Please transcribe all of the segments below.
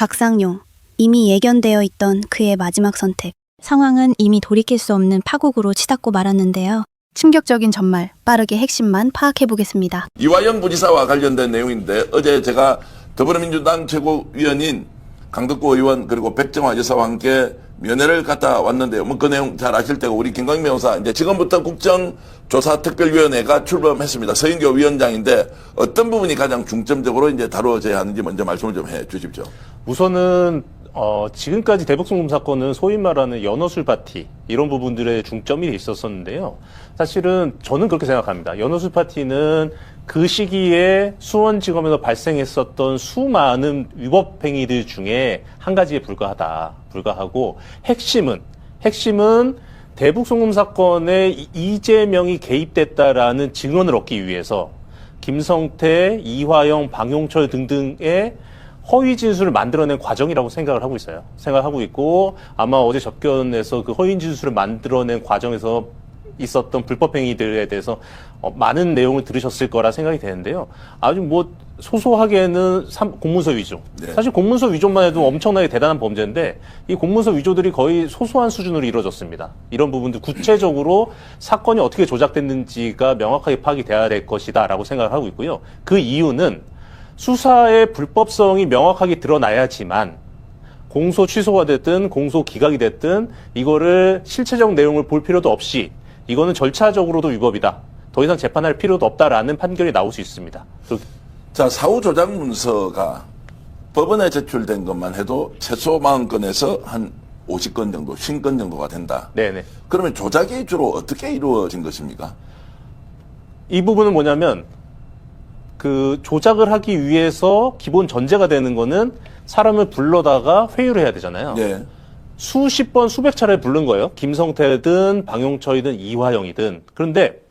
박상용, 이미 예견되어 있던 그의 마지막 선택. 상황은 이미 돌이킬 수 없는 파국으로 치닫고 말았는데요. 충격적인 전말, 빠르게 핵심만 파악해보겠습니다. 이화영 부지사와 관련된 내용인데 어제 제가 더불어민주당 최고위원인 강덕구 의원 그리고 백정화 여사와 함께 면회를 갔다 왔는데요. 뭐 그 내용 잘 아실 테고 우리 김광민 변호사 이제 지금부터 국정조사특별위원회가 출범했습니다. 서인교 위원장인데 어떤 부분이 가장 중점적으로 이제 다루어져야 하는지 먼저 말씀을 좀 해 주십시오. 우선은 지금까지 대북송금 사건은 소위 말하는 연어술 파티 이런 부분들에 중점이 있었었는데요. 사실은 저는 그렇게 생각합니다. 연어술 파티는 그 시기에 수원지검에서 발생했었던 수많은 위법 행위들 중에 한 가지에 불과하고 핵심은 대북송금 사건에 이재명이 개입됐다라는 증언을 얻기 위해서 김성태, 이화영, 방용철 등등의 허위 진술을 만들어낸 과정이라고 생각하고 있고 아마 어제 접견에서 그 허위 진술을 만들어낸 과정에서 있었던 불법 행위들에 대해서 많은 내용을 들으셨을 거라 생각이 되는데요. 아주 뭐 소소하게는 공문서 위조. 네. 사실 공문서 위조만 해도 엄청나게 대단한 범죄인데 이 공문서 위조들이 거의 소소한 수준으로 이루어졌습니다. 이런 부분들 구체적으로 사건이 어떻게 조작됐는지가 명확하게 파악이 돼야 될 것이다라고 생각을 하고 있고요. 그 이유는 수사의 불법성이 명확하게 드러나야지만 공소 취소가 됐든 공소 기각이 됐든 이거를 실체적 내용을 볼 필요도 없이 이거는 절차적으로도 위법이다. 더 이상 재판할 필요도 없다라는 판결이 나올 수 있습니다. 자, 사후 조작 문서가 법원에 제출된 것만 해도 최소 40건에서 한 50건 정도, 50건 정도가 된다. 네네. 그러면 조작이 주로 어떻게 이루어진 것입니까? 이 부분은 뭐냐면 그 조작을 하기 위해서 기본 전제가 되는 거는 사람을 불러다가 회유를 해야 되잖아요. 네. 수십 번, 수백 차례 부른 거예요. 김성태든 방용철이든 이화영이든. 그런데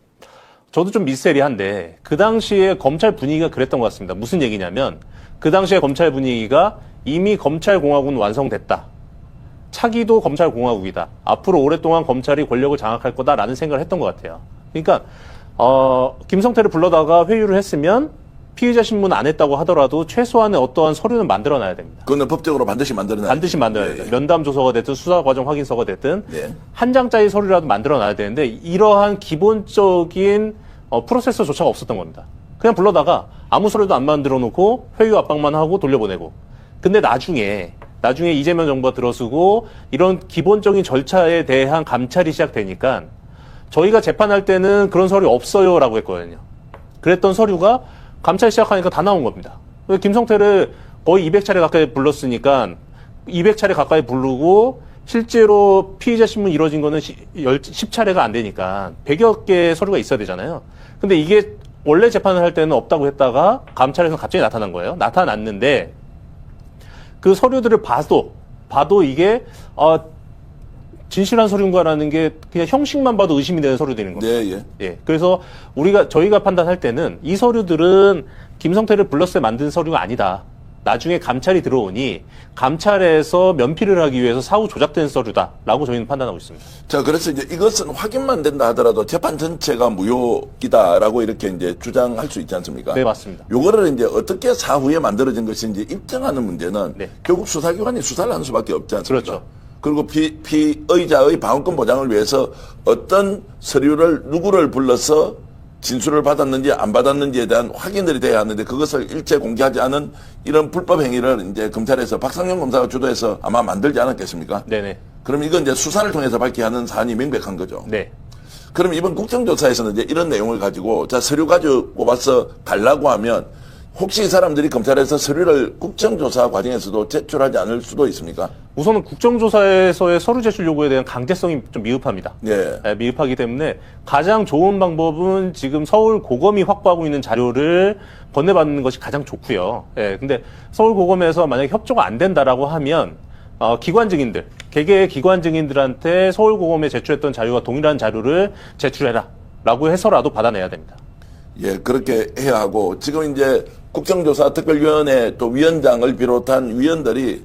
저도 좀 미스테리한데 그 당시에 검찰 분위기가 그랬던 것 같습니다. 무슨 얘기냐면 그 당시에 검찰 분위기가 이미 검찰공화국은 완성됐다. 차기도 검찰공화국이다. 앞으로 오랫동안 검찰이 권력을 장악할 거다라는 생각을 했던 것 같아요. 그러니까 김성태를 불러다가 회유를 했으면 피의자 신문 안 했다고 하더라도 최소한의 어떠한 서류는 만들어놔야 됩니다. 그거는 법적으로 반드시 만들어놔야 반드시 만들어야 예, 돼요. 예. 면담 조서가 됐든 수사 과정 확인서가 됐든 예. 한 장짜리 서류라도 만들어놔야 되는데 이러한 기본적인 프로세스조차가 없었던 겁니다. 그냥 불러다가 아무 서류도 안 만들어 놓고 회유 압박만 하고 돌려보내고. 근데 나중에 이재명 정부가 들어서고 이런 기본적인 절차에 대한 감찰이 시작되니까 저희가 재판할 때는 그런 서류 없어요라고 했거든요. 그랬던 서류가 감찰 시작하니까 다 나온 겁니다. 김성태를 거의 200차례 가까이 불렀으니까 200차례 가까이 부르고 실제로 피의자 신문 이루어진 거는 10차례가 안 되니까 100여 개의 서류가 있어야 되잖아요. 근데 이게 원래 재판을 할 때는 없다고 했다가 감찰에서 갑자기 나타난 거예요. 나타났는데 그 서류들을 봐도 이게 진실한 서류인가라는 게 그냥 형식만 봐도 의심이 되는 서류들인 겁니다. 네, 예. 예. 그래서 저희가 판단할 때는 이 서류들은 김성태를 불렀을 때 만든 서류가 아니다. 나중에 감찰이 들어오니 감찰에서 면피를 하기 위해서 사후 조작된 서류다라고 저희는 판단하고 있습니다. 자, 그래서 이제 이것은 확인만 된다 하더라도 재판 전체가 무효이다라고 이렇게 이제 주장할 수 있지 않습니까? 네, 맞습니다. 요거를 이제 어떻게 사후에 만들어진 것인지 입증하는 문제는 네. 결국 수사기관이 수사를 하는 수밖에 없지 않습니까? 그렇죠. 그리고 피의자의 방어권 보장을 위해서 어떤 서류를 누구를 불러서 진술을 받았는지 안 받았는지에 대한 확인들이 돼야 하는데 그것을 일체 공개하지 않은 이런 불법 행위를 이제 검찰에서 박상용 검사가 주도해서 아마 만들지 않았겠습니까? 네네. 그럼 이건 이제 수사를 통해서 밝혀야 하는 사안이 명백한 거죠. 네. 그럼 이번 국정조사에서는 이제 이런 내용을 가지고 자 서류 가지고 와서 달라고 하면 혹시 이 사람들이 검찰에서 서류를 국정조사 과정에서도 제출하지 않을 수도 있습니까? 우선은 국정조사에서의 서류 제출 요구에 대한 강제성이 좀 미흡합니다. 네. 예, 미흡하기 때문에 가장 좋은 방법은 지금 서울고검이 확보하고 있는 자료를 건네받는 것이 가장 좋고요. 예, 근데 서울고검에서 만약에 협조가 안 된다라고 하면 기관 증인들, 개개의 기관 증인들한테 서울고검에 제출했던 자료와 동일한 자료를 제출해라라고 해서라도 받아내야 됩니다. 예, 그렇게 해야 하고 지금 이제 국정조사 특별위원회 또 위원장을 비롯한 위원들이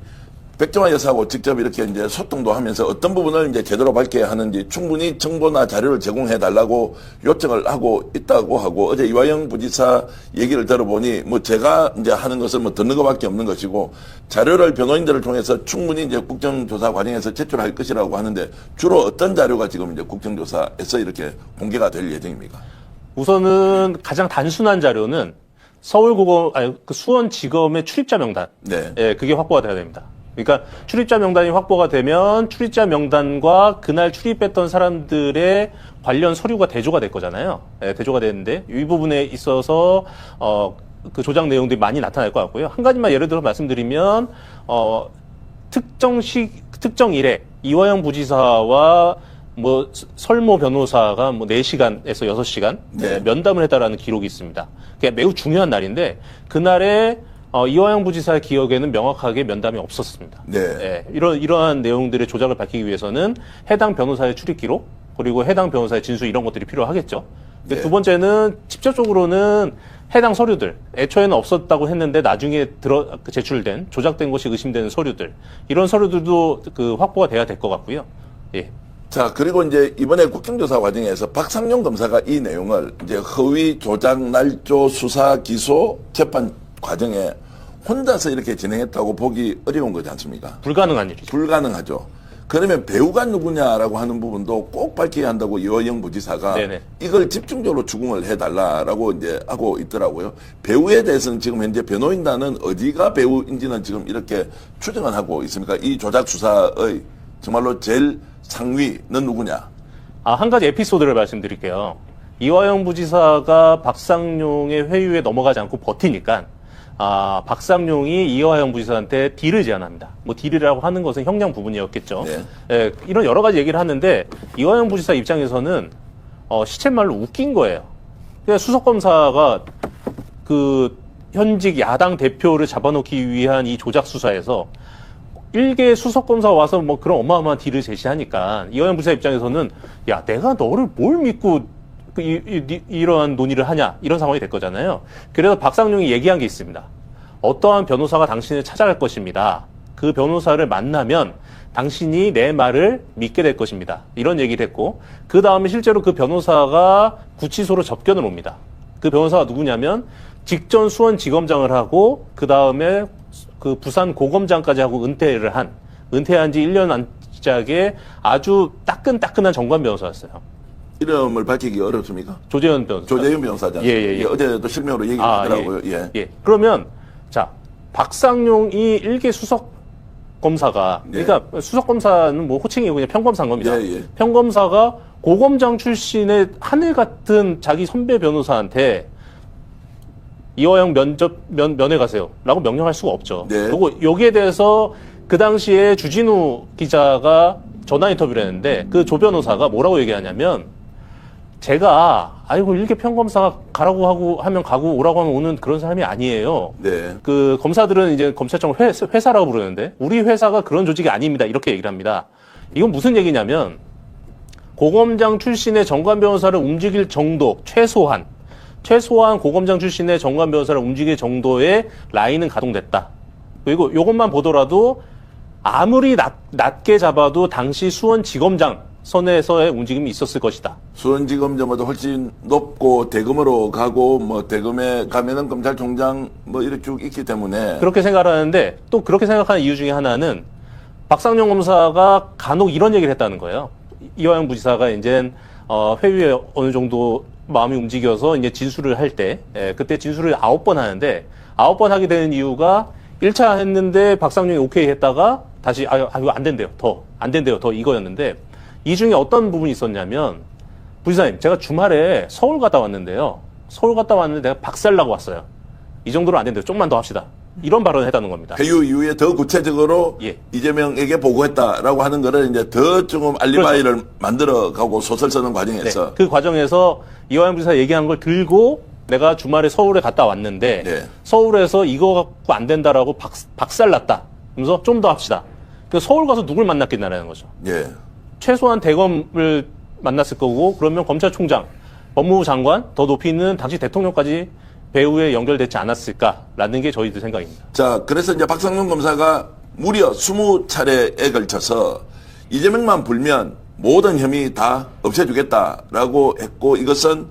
백정화 여사하고 직접 이렇게 이제 소통도 하면서 어떤 부분을 이제 제대로 밝혀야 하는지 충분히 정보나 자료를 제공해 달라고 요청을 하고 있다고 하고 어제 이화영 부지사 얘기를 들어보니 뭐 제가 이제 하는 것은 뭐 듣는 것밖에 없는 것이고 자료를 변호인들을 통해서 충분히 이제 국정조사 과정에서 제출할 것이라고 하는데 주로 어떤 자료가 지금 이제 국정조사에서 이렇게 공개가 될 예정입니까? 우선은 가장 단순한 자료는 그 수원지검의 출입자 명단. 네. 예, 그게 확보가 돼야 됩니다. 그러니까 출입자 명단이 확보가 되면 출입자 명단과 그날 출입했던 사람들의 관련 서류가 대조가 될 거잖아요. 예, 대조가 되는데 이 부분에 있어서 그 조작 내용들이 많이 나타날 것 같고요. 한 가지만 예를 들어 말씀드리면 특정일에 이화영 부지사와 뭐 설모 변호사가 뭐 4시간에서 6시간 네. 면담을 했다라는 기록이 있습니다. 그게 매우 중요한 날인데 그날에 이화영 부지사의 기억에는 명확하게 면담이 없었습니다. 네. 예, 이러한 내용들의 조작을 밝히기 위해서는 해당 변호사의 출입 기록 그리고 해당 변호사의 진술 이런 것들이 필요하겠죠. 네. 두 번째는 직접적으로는 해당 서류들 애초에는 없었다고 했는데 나중에 제출된 조작된 것이 의심되는 서류들 이런 서류들도 그 확보가 돼야 될 것 같고요. 예. 자, 그리고 이제 이번에 국정조사 과정에서 박상용 검사가 이 내용을 이제 허위 조작 날조 수사 기소 재판 과정에 혼자서 이렇게 진행했다고 보기 어려운 거지 않습니까? 불가능한 일이죠. 불가능하죠. 그러면 배우가 누구냐라고 하는 부분도 꼭 밝혀야 한다고 이화영 부지사가 네네. 이걸 집중적으로 추궁을 해달라라고 이제 하고 있더라고요. 배우에 대해서는 지금 현재 변호인단은 어디가 배우인지는 지금 이렇게 추정을 하고 있습니까? 이 조작 수사의 정말로 제일 상위는 누구냐? 한 가지 에피소드를 말씀드릴게요. 이화영 부지사가 박상용의 회유에 넘어가지 않고 버티니까 박상용이 이화영 부지사한테 딜을 제안합니다. 뭐 딜이라고 하는 것은 형량 부분이었겠죠. 네. 예, 이런 여러 가지 얘기를 하는데 이화영 부지사 입장에서는 시쳇말로 웃긴 거예요. 그냥 수석검사가 그 현직 야당 대표를 잡아놓기 위한 이 조작 수사에서 일개 수석검사 와서 뭐 그런 어마어마한 딜을 제시하니까 이화영 부지사 입장에서는 야 내가 너를 뭘 믿고 이러한 논의를 하냐 이런 상황이 될 거잖아요. 그래서 박상용이 얘기한 게 있습니다. 어떠한 변호사가 당신을 찾아갈 것입니다. 그 변호사를 만나면 당신이 내 말을 믿게 될 것입니다. 이런 얘기를 했고 그 다음에 실제로 그 변호사가 구치소로 접견을 옵니다. 그 변호사가 누구냐면 직전 수원지검장을 하고 그 다음에 그 부산 고검장까지 하고 은퇴한 지 1년 안짝의 아주 따끈따끈한 정관 변호사였어요. 이름을 밝히기 어렵습니까? 조재현 변호사. 조재현 변호사잖아요. 예. 어제도 실명으로 얘기하더라고요. 예. 그러면 자 박상용이 일개 수석 검사가 예. 그러니까 수석 검사는 뭐 호칭이 그냥 평검사인 겁니다. 예. 평검사가 고검장 출신의 하늘 같은 자기 선배 변호사한테 이화영 면회 가세요라고 명령할 수가 없죠. 네. 그리고 여기에 대해서 그 당시에 주진우 기자가 전화 인터뷰를 했는데 그 조 변호사가 뭐라고 얘기하냐면 제가 일개 평검사가 가라고 하고 하면 가고 오라고 하면 오는 그런 사람이 아니에요. 네. 그 검사들은 이제 검찰청을 회사라고 부르는데 우리 회사가 그런 조직이 아닙니다. 이렇게 얘기를 합니다. 이건 무슨 얘기냐면 고검장 출신의 정관 변호사를 움직일 정도 최소한 고검장 출신의 정관 변호사를 움직일 정도의 라인은 가동됐다. 그리고 이것만 보더라도 아무리 낮게 잡아도 당시 수원지검장 선에서의 움직임이 있었을 것이다. 수원지검장보다 훨씬 높고 대검으로 가고 뭐 대검에 가면은 검찰총장 뭐 이렇게 쭉 있기 때문에 그렇게 생각하는데 또 그렇게 생각하는 이유 중에 하나는 박상용 검사가 간혹 이런 얘기를 했다는 거예요. 이화영 부지사가 이제 회유에 어느 정도 마음이 움직여서 이제 진술을 할 때 그때 진술을 9번 하는데 9번 하게 되는 이유가 1차 했는데 박상용이 오케이 했다가 다시 이거 안 된대요. 더 이거였는데 이 중에 어떤 부분이 있었냐면 부지사님 제가 주말에 서울 갔다 왔는데요. 서울 갔다 왔는데 내가 박살나고 왔어요. 이 정도로 안 된대요. 조금만 더 합시다. 이런 발언을 했다는 겁니다. 회유 이후에 더 구체적으로 예. 이재명에게 보고했다라고 하는 거를 이제 더 조금 알리바이를 그렇죠. 만들어가고 소설 쓰는 과정에서 그 과정에서 이화영 부지사 얘기한 걸 들고 내가 주말에 서울에 갔다 왔는데 네. 서울에서 이거 갖고 안 된다라고 박살났다. 그러면서 좀 더 합시다. 그래서 서울 가서 누굴 만났겠냐라는 거죠. 예. 최소한 대검을 만났을 거고 그러면 검찰총장, 법무부 장관 더 높이는 당시 대통령까지 배후에 연결되지 않았을까라는 게 저희들 생각입니다. 자, 그래서 이제 박상용 검사가 무려 20차례에 걸쳐서 이재명만 불면 모든 혐의 다 없애주겠다라고 했고, 이것은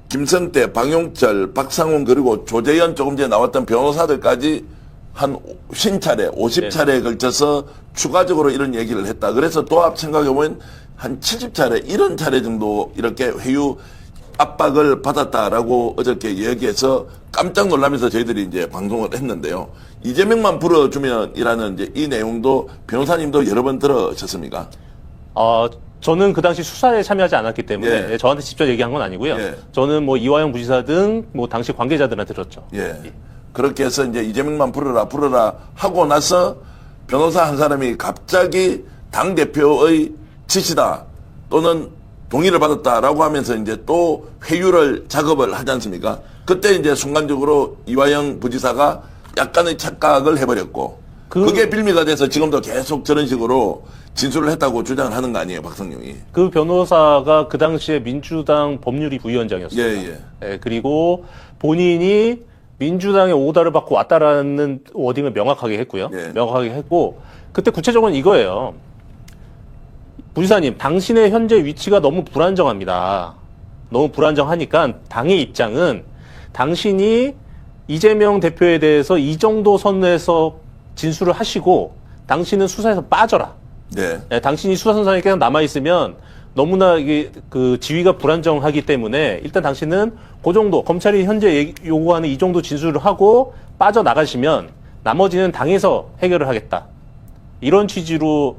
김성태, 방용철, 박상훈 그리고 조재현 조금 전에 나왔던 변호사들까지 한 50차례, 50차례에 걸쳐서 추가적으로 이런 얘기를 했다. 그래서 도합 생각해보면 한 70차례, 이런 차례 정도 이렇게 회유 압박을 받았다라고 어저께 얘기해서 깜짝 놀라면서 저희들이 이제 방송을 했는데요. 이재명만 불어주면이라는 이제 이 내용도 변호사님도 여러 번 들으셨습니까? 저는 그 당시 수사에 참여하지 않았기 때문에 예. 저한테 직접 얘기한 건 아니고요. 예. 저는 뭐 이화영 부지사 등 뭐 당시 관계자들한테 들었죠. 예. 그렇게 해서 이제 이재명만 불어라 하고 나서 변호사 한 사람이 갑자기 당대표의 지시다 또는 동의를 받았다라고 하면서 이제 또 회유를 작업을 하지 않습니까? 그때 이제 순간적으로 이화영 부지사가 약간의 착각을 해버렸고 그게 빌미가 돼서 지금도 계속 저런 식으로 진술을 했다고 주장을 하는 거 아니에요, 박성용이? 그 변호사가 그 당시에 민주당 법률위 부위원장이었어요. 예. 그리고 본인이 민주당의 오더를 받고 왔다라는 워딩을 명확하게 했고요. 예. 명확하게 했고 그때 구체적으로는 이거예요. 부지사님, 당신의 현재 위치가 너무 불안정합니다. 너무 불안정하니까 당의 입장은 당신이 이재명 대표에 대해서 이 정도 선에서 진술을 하시고 당신은 수사에서 빠져라. 네. 당신이 수사선상에 계속 남아있으면 너무나 이게 그 지위가 불안정하기 때문에 일단 당신은 그 정도, 검찰이 현재 요구하는 이 정도 진술을 하고 빠져나가시면 나머지는 당에서 해결을 하겠다. 이런 취지로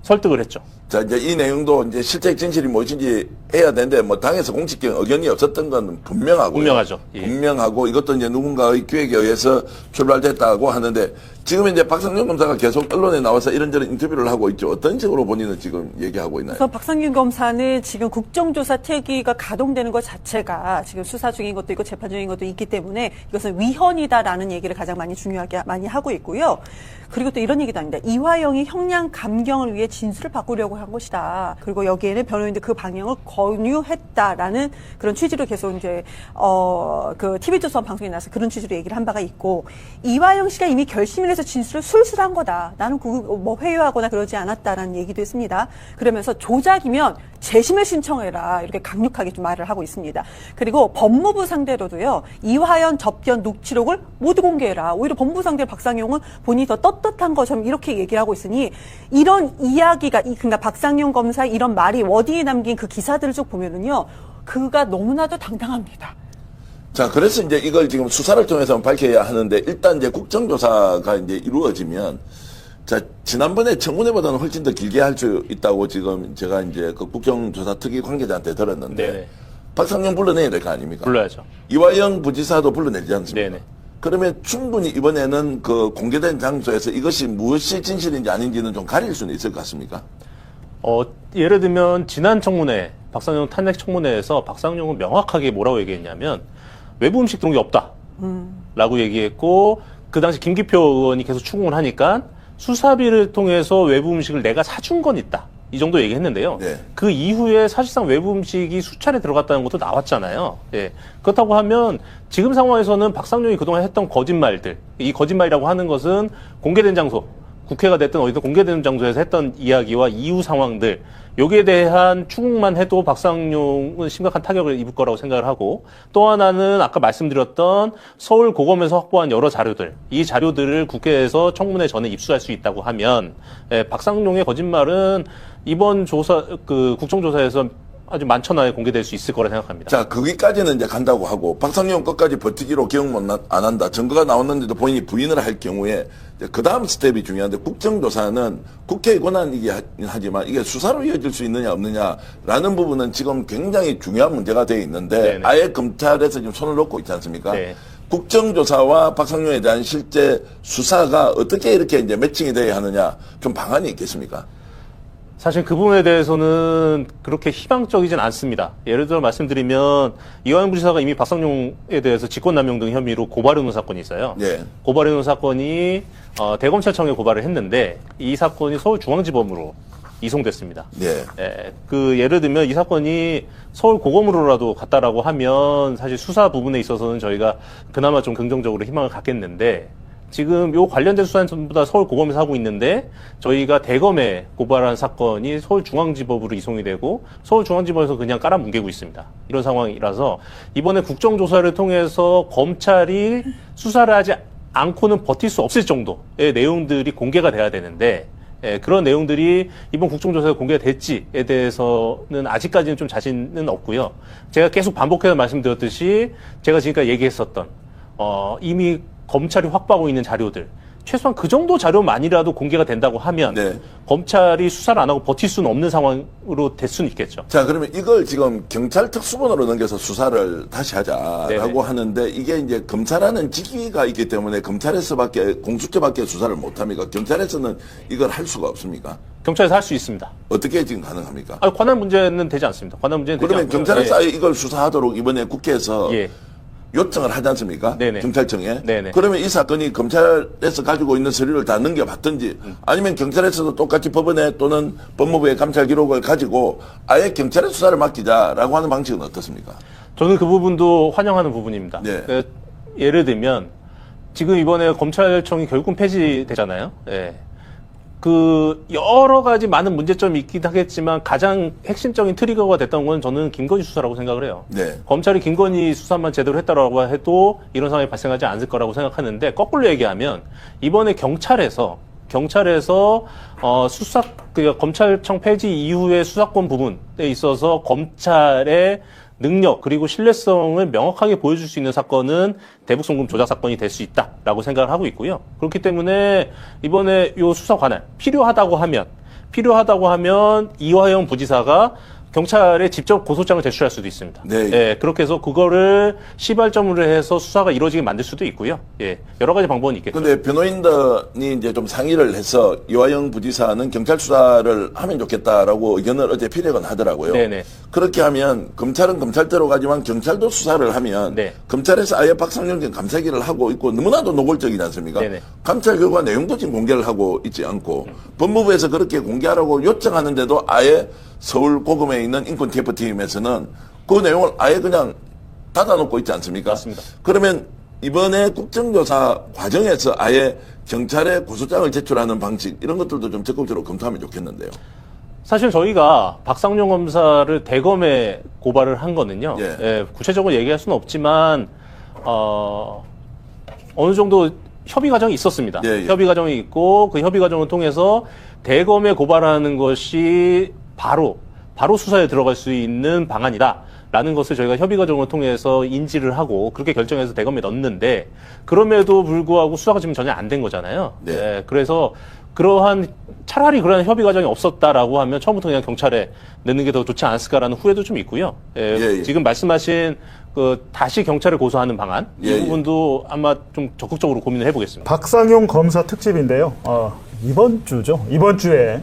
설득을 했죠. 자, 이제 이 내용도 이제 실제 진실이 무엇인지 해야 되는데, 뭐, 당에서 공식적인 의견이 없었던 건 분명하고요. 분명하죠. 예. 분명하고, 이것도 이제 누군가의 기획에 의해서 출발됐다고 하는데, 지금 이제 박성용 검사가 계속 언론에 나와서 이런저런 인터뷰를 하고 있죠. 어떤 식으로 본인은 지금 얘기하고 있나요? 그래서 박상균 검사는 지금 국정조사 특위가 가동되는 것 자체가 지금 수사 중인 것도 있고 재판 중인 것도 있기 때문에 이것은 위헌이다라는 얘기를 가장 중요하게 많이 하고 있고요. 그리고 또 이런 얘기도 합니다. 이화영이 형량 감경을 위해 진술을 바꾸려고 한 것이다. 그리고 여기에는 변호인들 그 방향을 권유했다라는 그런 취지로 계속 이제 그 TV조선 방송에 나와서 그런 취지로 얘기를 한 바가 있고, 이화영 씨가 이미 결심을 해서 진술을 술술한 거다. 나는 뭐 회유하거나 그러지 않았다라는 얘기도 했습니다. 그러면서 조작이면 재심을 신청해라, 이렇게 강력하게 좀 말을 하고 있습니다. 그리고 법무부 상대로도요, 이화영 접견 녹취록을 모두 공개해라. 오히려 법무부 상대로 박상용은 본인이 더 떳떳한 것처럼 이렇게 얘기를 하고 있으니, 이런 이야기가, 그러니까 박상용 검사의 이런 말이 워딩에 남긴 그 기사들을 쭉 보면은요, 그가 너무나도 당당합니다. 자, 그래서 이제 이걸 지금 수사를 통해서 밝혀야 하는데, 일단 이제 국정조사가 이제 이루어지면, 자, 지난번에 청문회보다는 훨씬 더 길게 할 수 있다고 지금 제가 이제 그 국정조사 특위 관계자한테 들었는데, 네네. 박상용 불러내야 될 거 아닙니까? 불러야죠. 이화영 부지사도 불러내지 않습니까? 네네. 그러면 충분히 이번에는 그 공개된 장소에서 이것이 무엇이 진실인지 아닌지는 좀 가릴 수는 있을 것 같습니까? 예를 들면 지난 청문회, 박상용 탄핵 청문회에서 박상용은 명확하게 뭐라고 얘기했냐면 외부 음식 들어온 게 없다. 라고 얘기했고, 그 당시 김기표 의원이 계속 추궁을 하니까 수사비를 통해서 외부 음식을 내가 사준 건 있다. 이 정도 얘기했는데요. 네. 그 이후에 사실상 외부 음식이 수차례 들어갔다는 것도 나왔잖아요. 예. 그렇다고 하면 지금 상황에서는 박상용이 그동안 했던 거짓말들, 이 거짓말이라고 하는 것은 공개된 장소, 국회가 됐든 어디든 공개된 장소에서 했던 이야기와 이후 상황들, 여기에 대한 추궁만 해도 박상용은 심각한 타격을 입을 거라고 생각을 하고, 또 하나는 아까 말씀드렸던 서울 고검에서 확보한 여러 자료들, 이 자료들을 국회에서 청문회 전에 입수할 수 있다고 하면, 박상용의 거짓말은 이번 조사, 국정조사에서 아주 만천하에 공개될 수 있을 거라 생각합니다. 자, 거기까지는 이제 간다고 하고, 박상용 끝까지 버티기로 기억 안 한다. 증거가 나왔는데도 본인이 부인을 할 경우에, 그 다음 스텝이 중요한데, 국정조사는 국회의 권한이긴 하지만 이게 수사로 이어질 수 있느냐 없느냐라는 부분은 지금 굉장히 중요한 문제가 되어 있는데, 네네. 아예 검찰에서 지금 손을 놓고 있지 않습니까? 네. 국정조사와 박상용에 대한 실제 수사가 어떻게 이렇게 이제 매칭이 돼야 하느냐, 좀 방안이 있겠습니까? 사실 그 부분에 대해서는 그렇게 희망적이진 않습니다. 예를 들어 말씀드리면 이화영 부지사가 이미 박상용에 대해서 직권남용 등 혐의로 고발해놓은 사건이 있어요. 예. 고발해놓은 사건이 대검찰청에 고발을 했는데 이 사건이 서울중앙지검으로 이송됐습니다. 예. 예를 들면 이 사건이 서울 고검으로라도 갔다라고 하면 사실 수사 부분에 있어서는 저희가 그나마 좀 긍정적으로 희망을 갖겠는데, 지금 요 관련된 수사는 전부 다 서울고검에서 하고 있는데 저희가 대검에 고발한 사건이 서울중앙지법으로 이송이 되고 서울중앙지법에서 그냥 깔아뭉개고 있습니다. 이런 상황이라서 이번에 국정조사를 통해서 검찰이 수사를 하지 않고는 버틸 수 없을 정도의 내용들이 공개가 돼야 되는데 그런 내용들이 이번 국정조사에 공개가 됐지에 대해서는 아직까지는 좀 자신은 없고요. 제가 계속 반복해서 말씀드렸듯이 제가 지금까지 얘기했었던 이미 검찰이 확보하고 있는 자료들 최소한 그 정도 자료만이라도 공개가 된다고 하면 네. 검찰이 수사를 안 하고 버틸 수는 없는 상황으로 될 수는 있겠죠. 자, 그러면 이걸 지금 경찰 특수본으로 넘겨서 수사를 다시 하자라고 네네. 하는데 이게 이제 검찰하는 직위가 있기 때문에 검찰에서밖에 공수처밖에 수사를 못 합니까? 경찰에서는 이걸 할 수가 없습니까? 경찰에서 할 수 있습니다. 어떻게 지금 가능합니까? 관할 문제는 되지 않습니다. 관할 문제는 되지 그러면 않고요. 경찰에서 이걸 수사하도록 이번에 국회에서 예. 요청을 하지 않습니까? 네네. 경찰청에. 네네. 그러면 이 사건이 검찰에서 가지고 있는 서류를 다 넘겨봤든지 아니면 경찰에서도 똑같이 법원에 또는 법무부의 감찰 기록을 가지고 아예 경찰에 수사를 맡기자라고 하는 방식은 어떻습니까? 저는 그 부분도 환영하는 부분입니다. 네. 예를 들면 지금 이번에 검찰청이 결국은 폐지되잖아요. 예. 그 여러 가지 많은 문제점이 있긴 하겠지만 가장 핵심적인 트리거가 됐던 건 저는 김건희 수사라고 생각을 해요. 네. 검찰이 김건희 수사만 제대로 했다라고 해도 이런 상황이 발생하지 않을 거라고 생각하는데 거꾸로 얘기하면 이번에 경찰에서 수사 검찰청 폐지 이후의 수사권 부분에 있어서 검찰의 능력 그리고 신뢰성을 명확하게 보여줄 수 있는 사건은 대북송금 조작 사건이 될 수 있다라고 생각을 하고 있고요. 그렇기 때문에 이번에 요 수사 관할 필요하다고 하면 이화영 부지사가 경찰에 직접 고소장을 제출할 수도 있습니다. 네. 예, 그렇게 해서 그거를 시발점으로 해서 수사가 이루어지게 만들 수도 있고요. 예, 여러 가지 방법은 있겠죠. 근데 변호인단이 이제 좀 상의를 해서 이화영 부지사는 경찰 수사를 하면 좋겠다라고 의견을 어제 피력은 하더라고요. 네네. 그렇게 하면 검찰은 검찰대로 가지만 경찰도 수사를 하면 네. 검찰에서 아예 박상용 감사기를 하고 있고 너무나도 노골적이지 않습니까? 네네. 감찰 결과 내용도 지금 공개를 하고 있지 않고 법무부에서 그렇게 공개하라고 요청하는데도 아예 서울 고검에 있는 인권 TF팀에서는 그 내용을 아예 그냥 닫아놓고 있지 않습니까? 맞습니다. 그러면 이번에 국정조사 과정에서 아예 경찰에 고소장을 제출하는 방식 이런 것들도 좀 적극적으로 검토하면 좋겠는데요. 사실 저희가 박상용 검사를 대검에 고발을 한 거는요. 예. 예, 구체적으로 얘기할 수는 없지만 어느 정도 협의 과정이 있었습니다. 예, 예. 협의 과정이 있고 그 협의 과정을 통해서 대검에 고발하는 것이 바로 수사에 들어갈 수 있는 방안이다라는 것을 저희가 협의 과정을 통해서 인지를 하고 그렇게 결정해서 대검에 넣었는데 그럼에도 불구하고 수사가 지금 전혀 안 된 거잖아요. 네. 예, 그래서 차라리 그러한 협의 과정이 없었다라고 하면 처음부터 그냥 경찰에 넣는 게 더 좋지 않았을까라는 후회도 좀 있고요. 예, 예. 지금 말씀하신 다시 경찰을 고소하는 방안 이 예. 부분도 아마 좀 적극적으로 고민을 해보겠습니다. 박상용 검사 특집인데요. 이번 주죠. 이번 주에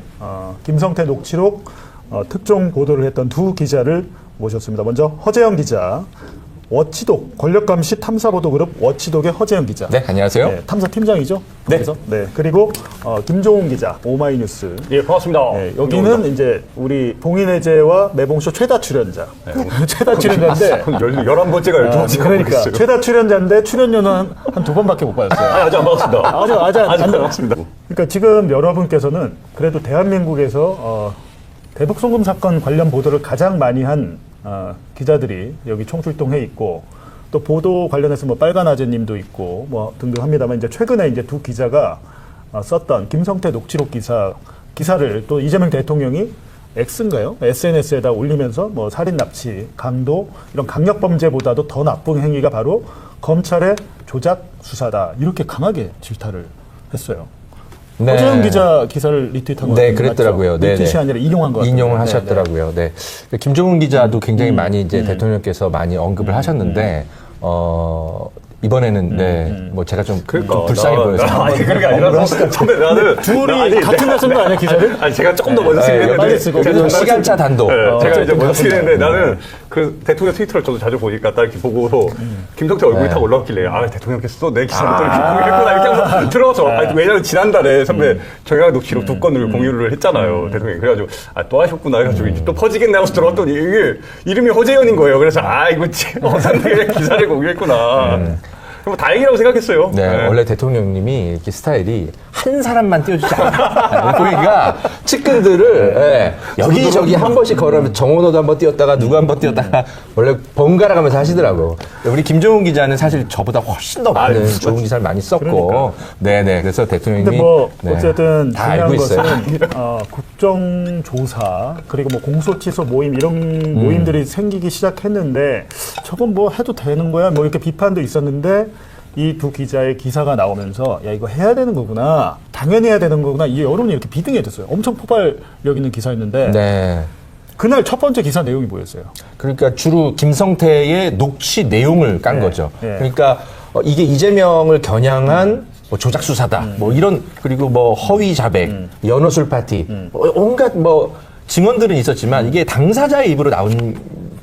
김성태 녹취록 특종 보도를 했던 두 기자를 모셨습니다. 먼저 허재영 기자, 워치독 권력감시 탐사보도그룹 워치독의 허재영 기자. 네, 안녕하세요. 네, 탐사팀장이죠. 네. 그래서 네. 그리고 김종훈 기자, 오마이뉴스. 예, 반갑습니다. 네, 여기는 이제 우리 봉인해제와 매봉쇼 최다 출연자. 최다 출연자인데 11번째가 12번째가 그러니까 최다 출연자인데 출연료는 한 두 번밖에 못 받았어요. 아직 안 받았습니다. 아직 안 받았습니다. 그러니까 지금 여러분께서는 그래도 대한민국에서 대북송금 사건 관련 보도를 가장 많이 한 기자들이 여기 총출동해 있고 또 보도 관련해서 뭐 빨간 아재님도 있고 뭐 등등 합니다만 이제 최근에 이제 두 기자가 썼던 김성태 녹취록 기사를 또 이재명 대통령이 X인가요? SNS에다 올리면서 뭐 살인 납치, 강도 이런 강력 범죄보다도 더 나쁜 행위가 바로 검찰의 조작 수사다 이렇게 강하게 질타를 했어요. 네. 허재영 기자 기사를 리트윗한 거 네, 그랬더라고요. 네, 리트윗이 네. 아니라 인용한 거 같아요. 인용을 네, 하셨더라고요. 네. 김종훈 기자도 굉장히 많이 이제 대통령께서 많이 언급을 하셨는데, 이번에는 뭐 제가 좀 불쌍해 보여서. 아니, 그런 게 아니라 선배 나는 둘이 같은 날 쓴 거 아니야 기사를? 아니 제가 조금 더 먼저 쓰긴 했는데 빨리 쓰고. 그래도 시간차 단독. 제가 이제 먼저 쓰긴 했는데 나는 그 대통령 트위터를 저도 자주 보니까 딱 이렇게 보고 김성태 얼굴이 딱 올라왔길래 대통령께서 또 내 기사를 또 이렇게 공유했구나 이렇게 하면서 들어서 왜냐면 지난달에 선배 정약 녹취록 두 건을 공유를 했잖아요 대통령이 그래가지고 또 하셨구나 해가지고 이제 또 퍼지겠네 하고서 들어왔더니 이게 이름이 허재현인 거예요. 그래서 이거 어산되게 기사를 공유했구나. 뭐 다행이라고 생각했어요. 네, 원래 대통령님이 이렇게 스타일이 한 사람만 띄워주지 않아요. 그러니까 측근들을 여기저기 한 번씩 걸으면 정원호도 한 번 띄웠다가 누구 한 번 띄웠다가 원래 번갈아 가면서 하시더라고. 우리 김종훈 기자는 사실 저보다 훨씬 더 많은 좋은 기사를 많이 썼고, 네네. 그래서 대통령님이 근데 뭐 네, 어쨌든 다 중요한 알고 있어요. 것은 국정조사 그리고 뭐 공소취소 모임 이런 모임들이 생기기 시작했는데 저건 뭐 해도 되는 거야 뭐 이렇게 비판도 있었는데 이 두 기자의 기사가 나오면서 야 이거 해야 되는 거구나 당연히 해야 되는 거구나 이 여론이 이렇게 비등해졌어요. 엄청 포괄력 있는 기사였는데 네. 그날 첫 번째 기사 내용이 뭐였어요? 그러니까 주로 김성태의 녹취 내용을 깐 거죠. 네. 그러니까 이게 이재명을 겨냥한 뭐 조작 수사다. 뭐 이런 그리고 뭐 허위 자백, 연어술 파티, 온갖 뭐 증언들은 있었지만 이게 당사자의 입으로 나온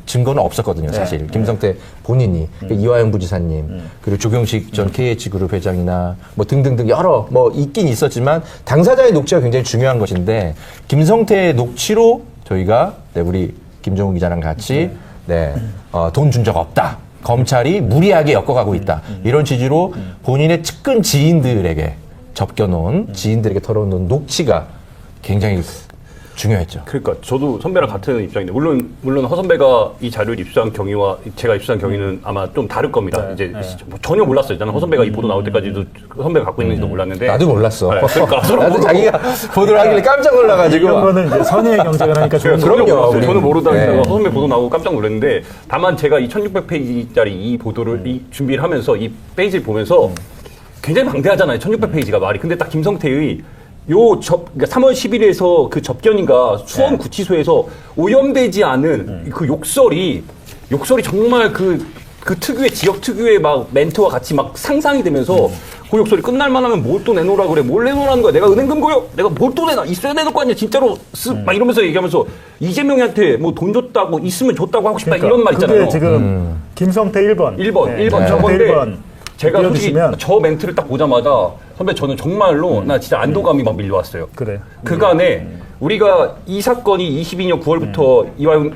증거는 없었거든요, 사실. 김성태 본인이 이화영 부지사님 그리고 조경식 전 KH그룹 회장이나 뭐 등등등 여러 뭐 있긴 있었지만 당사자의 녹취가 굉장히 중요한 것인데 김성태의 녹취로 저희가 우리 김종훈 기자랑 같이 돈 준 적 없다. 검찰이 무리하게 엮어가고 있다. 이런 취지로 본인의 측근 지인들에게 접겨놓은 지인들에게 털어놓은 녹취가 굉장히 중요했죠. 그러니까 저도 선배랑 같은 입장인데 물론 허 선배가 이 자료를 입수한 경위와 제가 입수한 경위는 아마 좀 다를 겁니다. 이제 뭐 전혀 몰랐어요. 저는 허 선배가 이 보도 나올 때까지도 선배가 갖고 있는지도 몰랐는데 나도 몰랐어. 네, 그러니까 나도 자기가 보도를 하길래 깜짝 놀라가지고. 이런 거는 이제 선의의 경쟁을 하니까 좋은 전혀 거죠. 몰랐어요. 저는 모르다가 네. 허 선배 보도 나오고 깜짝 놀랐는데 다만 제가 이 1600페이지짜리 이 보도를 이 준비를 하면서 이 페이지를 보면서 굉장히 방대하잖아요. 1600페이지가 말이. 근데 딱 김성태의 그러니까 3월 10일에서 그 접견인가 수원 구치소에서 오염되지 않은 그 욕설이 정말 그 특유의 지역 특유의 막 멘트와 같이 막 상상이 되면서 그 욕설이 끝날만 하면 뭘 또 내놓으라 그래. 뭘 내놓으라는 거야. 내가 은행금고요. 내가 뭘 또 내놔. 있어야 되는 거 아니야. 진짜로 막 이러면서 얘기하면서 이재명한테 뭐 돈 줬다고 있으면 줬다고 하고 싶다. 이런 말 있잖아요. 그게 지금 김성태 1번. 1번 저건데 제가 솔직히 저 멘트를 딱 보자마자 선배 저는 정말로 나 진짜 안도감이 막 밀려왔어요. 그래. 그간에 우리가 이 사건이 22년 9월부터 이화영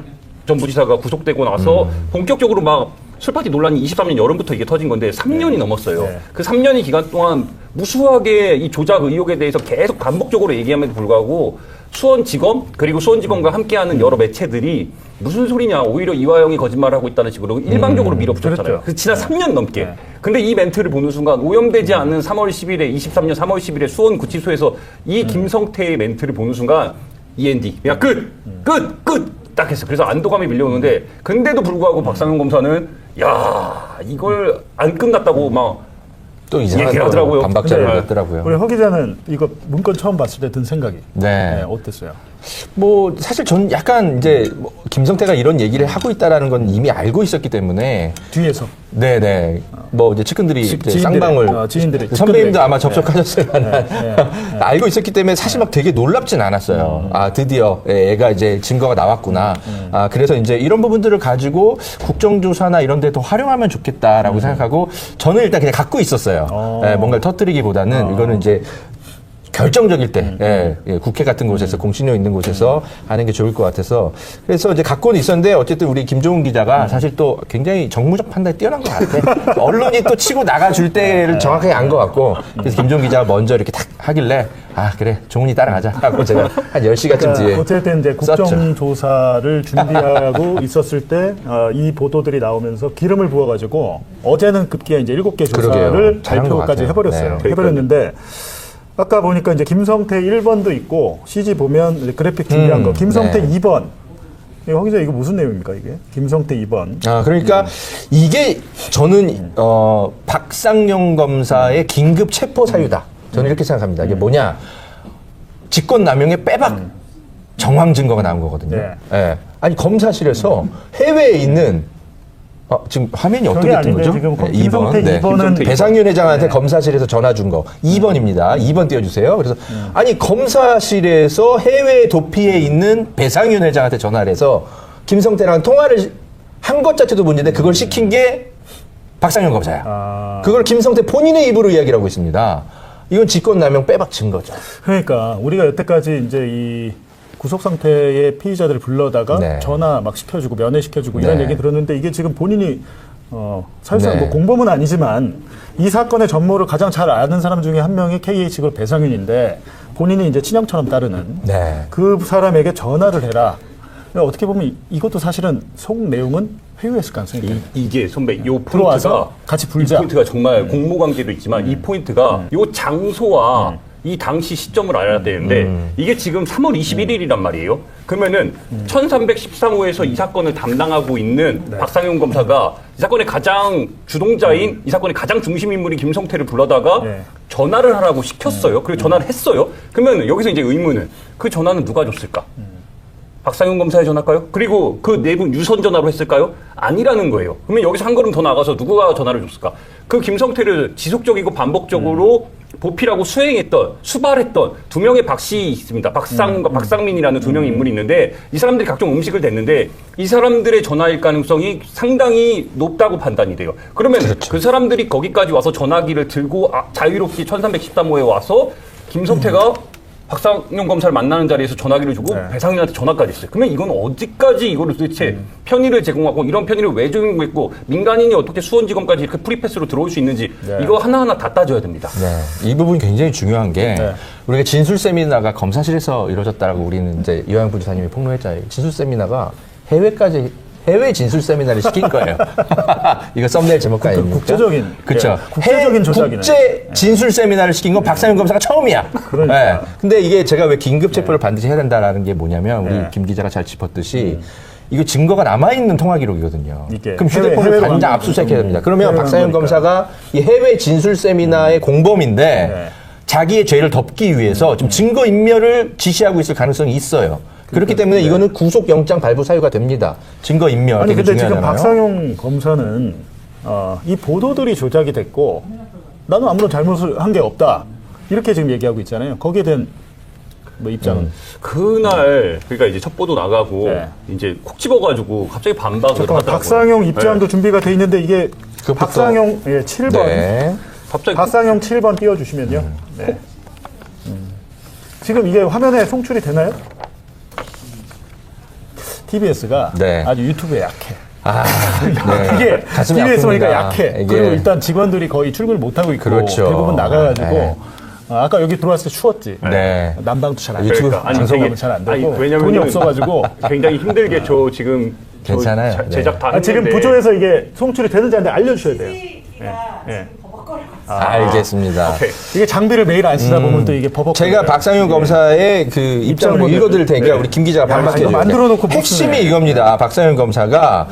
전 부지사가 구속되고 나서 본격적으로 막 술파티 논란이 23년 여름부터 이게 터진 건데 3년이 넘었어요. 네. 그 3년이 기간 동안 무수하게 이 조작 의혹에 대해서 계속 반복적으로 얘기함에도 불구하고 수원지검 그리고 수원지검과 함께하는 여러 매체들이 무슨 소리냐 오히려 이화영이 거짓말하고 있다는 식으로 일방적으로 밀어붙였잖아요. 그렇죠. 그 지난 3년 넘게. 네. 근데 이 멘트를 보는 순간 오염되지 않은 3월 10일에 23년 3월 10일에 수원 구치소에서 이 김성태의 멘트를 보는 순간 END 그냥 끝 딱 했어. 그래서 안도감이 밀려오는데 근데도 불구하고 박상현 검사는 야 이걸 안 끝났다고 막 또 이상한 얘기를 하더라고요. 반박자를 네. 냈더라고요. 우리 허 기자는 이거 문건 처음 봤을 때 든 생각이 어땠어요? 뭐 사실 저는 약간 이제 뭐 김성태가 이런 얘기를 하고 있다라는 건 이미 알고 있었기 때문에 뒤에서 네네 뭐 이제 측근들이 이제 지인들이, 쌍방울 지인들이 선배님도 측근들에게. 아마 접촉하셨을 만한 알고 있었기 때문에 사실 막 되게 놀랍진 않았어요. 아 드디어 애가 이제 증거가 나왔구나. 아 그래서 이제 이런 부분들을 가지고 국정조사나 이런 데 더 활용하면 좋겠다라고 생각하고 저는 일단 그냥 갖고 있었어요. 뭔가를 터뜨리기보다는 이거는 이제 결정적일 때, 국회 같은 곳에서 공신력 있는 곳에서 하는 게 좋을 것 같아서 그래서 이제 갖고는 있었는데 어쨌든 우리 김종훈 기자가 사실 또 굉장히 정무적 판단이 뛰어난 것 같아. 언론이 또 치고 나가줄 때를 정확하게 안 것 같고 그래서 김종훈 기자가 먼저 이렇게 탁 하길래 아 그래 종훈이 따라가자 하고 제가 한 10시간쯤 뒤에 어쨌든 이제 썼죠. 국정조사를 준비하고 있었을 때 이 보도들이 나오면서 기름을 부어가지고 어제는 급기야 이제 7개 조사를 그러게요. 잘한 것 발표까지 같아요. 해버렸어요. 네. 해버렸는데 아까 보니까 이제 김성태 1번도 있고 CG 보면 그래픽 준비한 거 김성태 네. 2번. 허 기자 이거 무슨 내용입니까 이게? 김성태 2번. 아 그러니까 이게 저는 박상영 검사의 긴급 체포 사유다. 저는 이렇게 생각합니다. 이게 뭐냐? 직권남용의 빼박 정황 증거가 나온 거거든요. 네. 예. 아니 검사실에서 해외에 있는 지금 화면이 어떻게 뜬 아닌데, 거죠? 지금 네, 김성태 2번. 이번은 배상윤 회장한테 검사실에서 전화 준 거 2번입니다. 2번 띄워주세요. 그래서 아니 검사실에서 해외 도피에 있는 배상윤 회장한테 전화를 해서 김성태랑 통화를 한 것 자체도 문제인데 그걸 시킨 게 박상현 검사야. 그걸 김성태 본인의 입으로 이야기를 하고 있습니다. 이건 직권남용 빼박 증거죠. 그러니까 우리가 여태까지 이제 이 구속 상태의 피의자들을 불러다가 네. 전화 막 시켜주고 면회시켜주고 이런 네. 얘기 들었는데 이게 지금 본인이 사실상 네. 뭐 공범은 아니지만 이 사건의 전모를 가장 잘 아는 사람 중에 한 명이 KH 그룹 배상윤인데 본인이 이제 친형처럼 따르는 네. 그 사람에게 전화를 해라. 어떻게 보면 이것도 사실은 속 내용은 회유했을 가능성이 있다. 이게 선배 이 들어와서 포인트가 같이 불자. 이 포인트가 정말 공모 관계도 있지만 이 포인트가 이 장소와 이 당시 시점을 알아야 되는데 이게 지금 3월 21일이란 말이에요. 그러면은 1313호에서 이 사건을 담당하고 있는 박상용 검사가 이 사건의 가장 주동자인 이 사건의 가장 중심 인물이 김성태를 불러다가 네. 전화를 하라고 시켰어요. 그리고 전화를 했어요. 그러면 여기서 이제 의문은 그 전화는 누가 줬을까? 박상용 검사의 전화일까요? 그리고 그 내부 유선 전화로 했을까요? 아니라는 거예요. 그러면 여기서 한 걸음 더 나가서 누가 전화를 줬을까? 그 김성태를 지속적이고 반복적으로 보필하고 수발했던 두 명의 박씨 있습니다. 박상과 박상민이라는 두 명의 인물이 있는데 이 사람들이 각종 음식을 댔는데 이 사람들의 전화일 가능성이 상당히 높다고 판단이 돼요. 그러면 그 사람들이 거기까지 와서 전화기를 들고 자유롭게 1313호에 와서 김성태가 박상용 검사를 만나는 자리에서 전화기를 주고 배상윤한테 전화까지 했어요. 그러면 이건 어디까지 이거를 도대체 편의를 제공하고 이런 편의를 왜 제공했고 민간인이 어떻게 수원지검까지 이렇게 프리패스로 들어올 수 있는지 이거 하나하나 다 따져야 됩니다. 네. 이 부분이 굉장히 중요한 게 우리가 진술 세미나가 검사실에서 이루어졌다라고 우리는 이제 이화영 부지사님이 폭로했잖아요. 진술 세미나가 해외 진술 세미나를 시킨 거예요. 이거 썸네일 제목 아닙니까? 국제적인 그렇죠. 국제적인 조작이네. 국제 진술 세미나를 시킨 건 박상현 검사가 처음이야. 그러니까. 근데 이게 제가 왜 긴급 체포를 반드시 해야 된다라는 게 뭐냐면 우리 김 기자가 잘 짚었듯이 이거 증거가 남아있는 통화 기록이거든요. 그럼 휴대폰을 해외로 당장 압수수색해야 됩니다. 그러면 박상현 검사가 이 해외 진술 세미나의 공범인데 자기의 죄를 덮기 위해서 좀 증거 인멸을 지시하고 있을 가능성이 있어요. 그렇기 때문에 이거는 구속영장 발부 사유가 됩니다. 증거 인멸. 아니 근데 지금 중요하잖아요. 박상용 검사는 이 보도들이 조작이 됐고 나는 아무런 잘못을 한 게 없다 이렇게 지금 얘기하고 있잖아요. 거기에 대한 뭐 입장은 그날 그러니까 이제 첫 보도 나가고 이제 콕 집어가지고 갑자기 반박을 하더라고요. 박상용 입장도 준비가 돼 있는데 이게 그것부터. 박상용 7번 네. 갑자기 박상용 7번 띄워주시면요. 네. 지금 이게 화면에 송출이 되나요? TBS가 네. 아주 유튜브에 약해. 네. 이게 가슴이 TBS 보니까 아픕니다. 약해. 이게. 그리고 일단 직원들이 거의 출근을 못 하고 있고 그렇죠. 대부분 나가가지고 네. 아까 여기 들어왔을 때 추웠지. 네. 난방도 잘 안 유튜브 되고 그러니까, 아니, 방송하면 되게- 잘 안 아니, 되고 왜냐면은 돈이 없어가지고 굉장히 힘들게 저 지금 괜찮아요. 제작 다 지금 했는데 부조에서 이게 송출이 되는지 안 되는지 알려주셔야 돼요. 네. 알겠습니다. 이게 장비를 매일 안 쓰다 보면 또 이게 버벅. 제가 박상윤 검사의 그 입장을 입장을 읽어드릴 테니까 우리 김 기자가 반박해 이거 주세요. 만들어 놓고 못 핵심이 쓰네. 이겁니다. 박상윤 검사가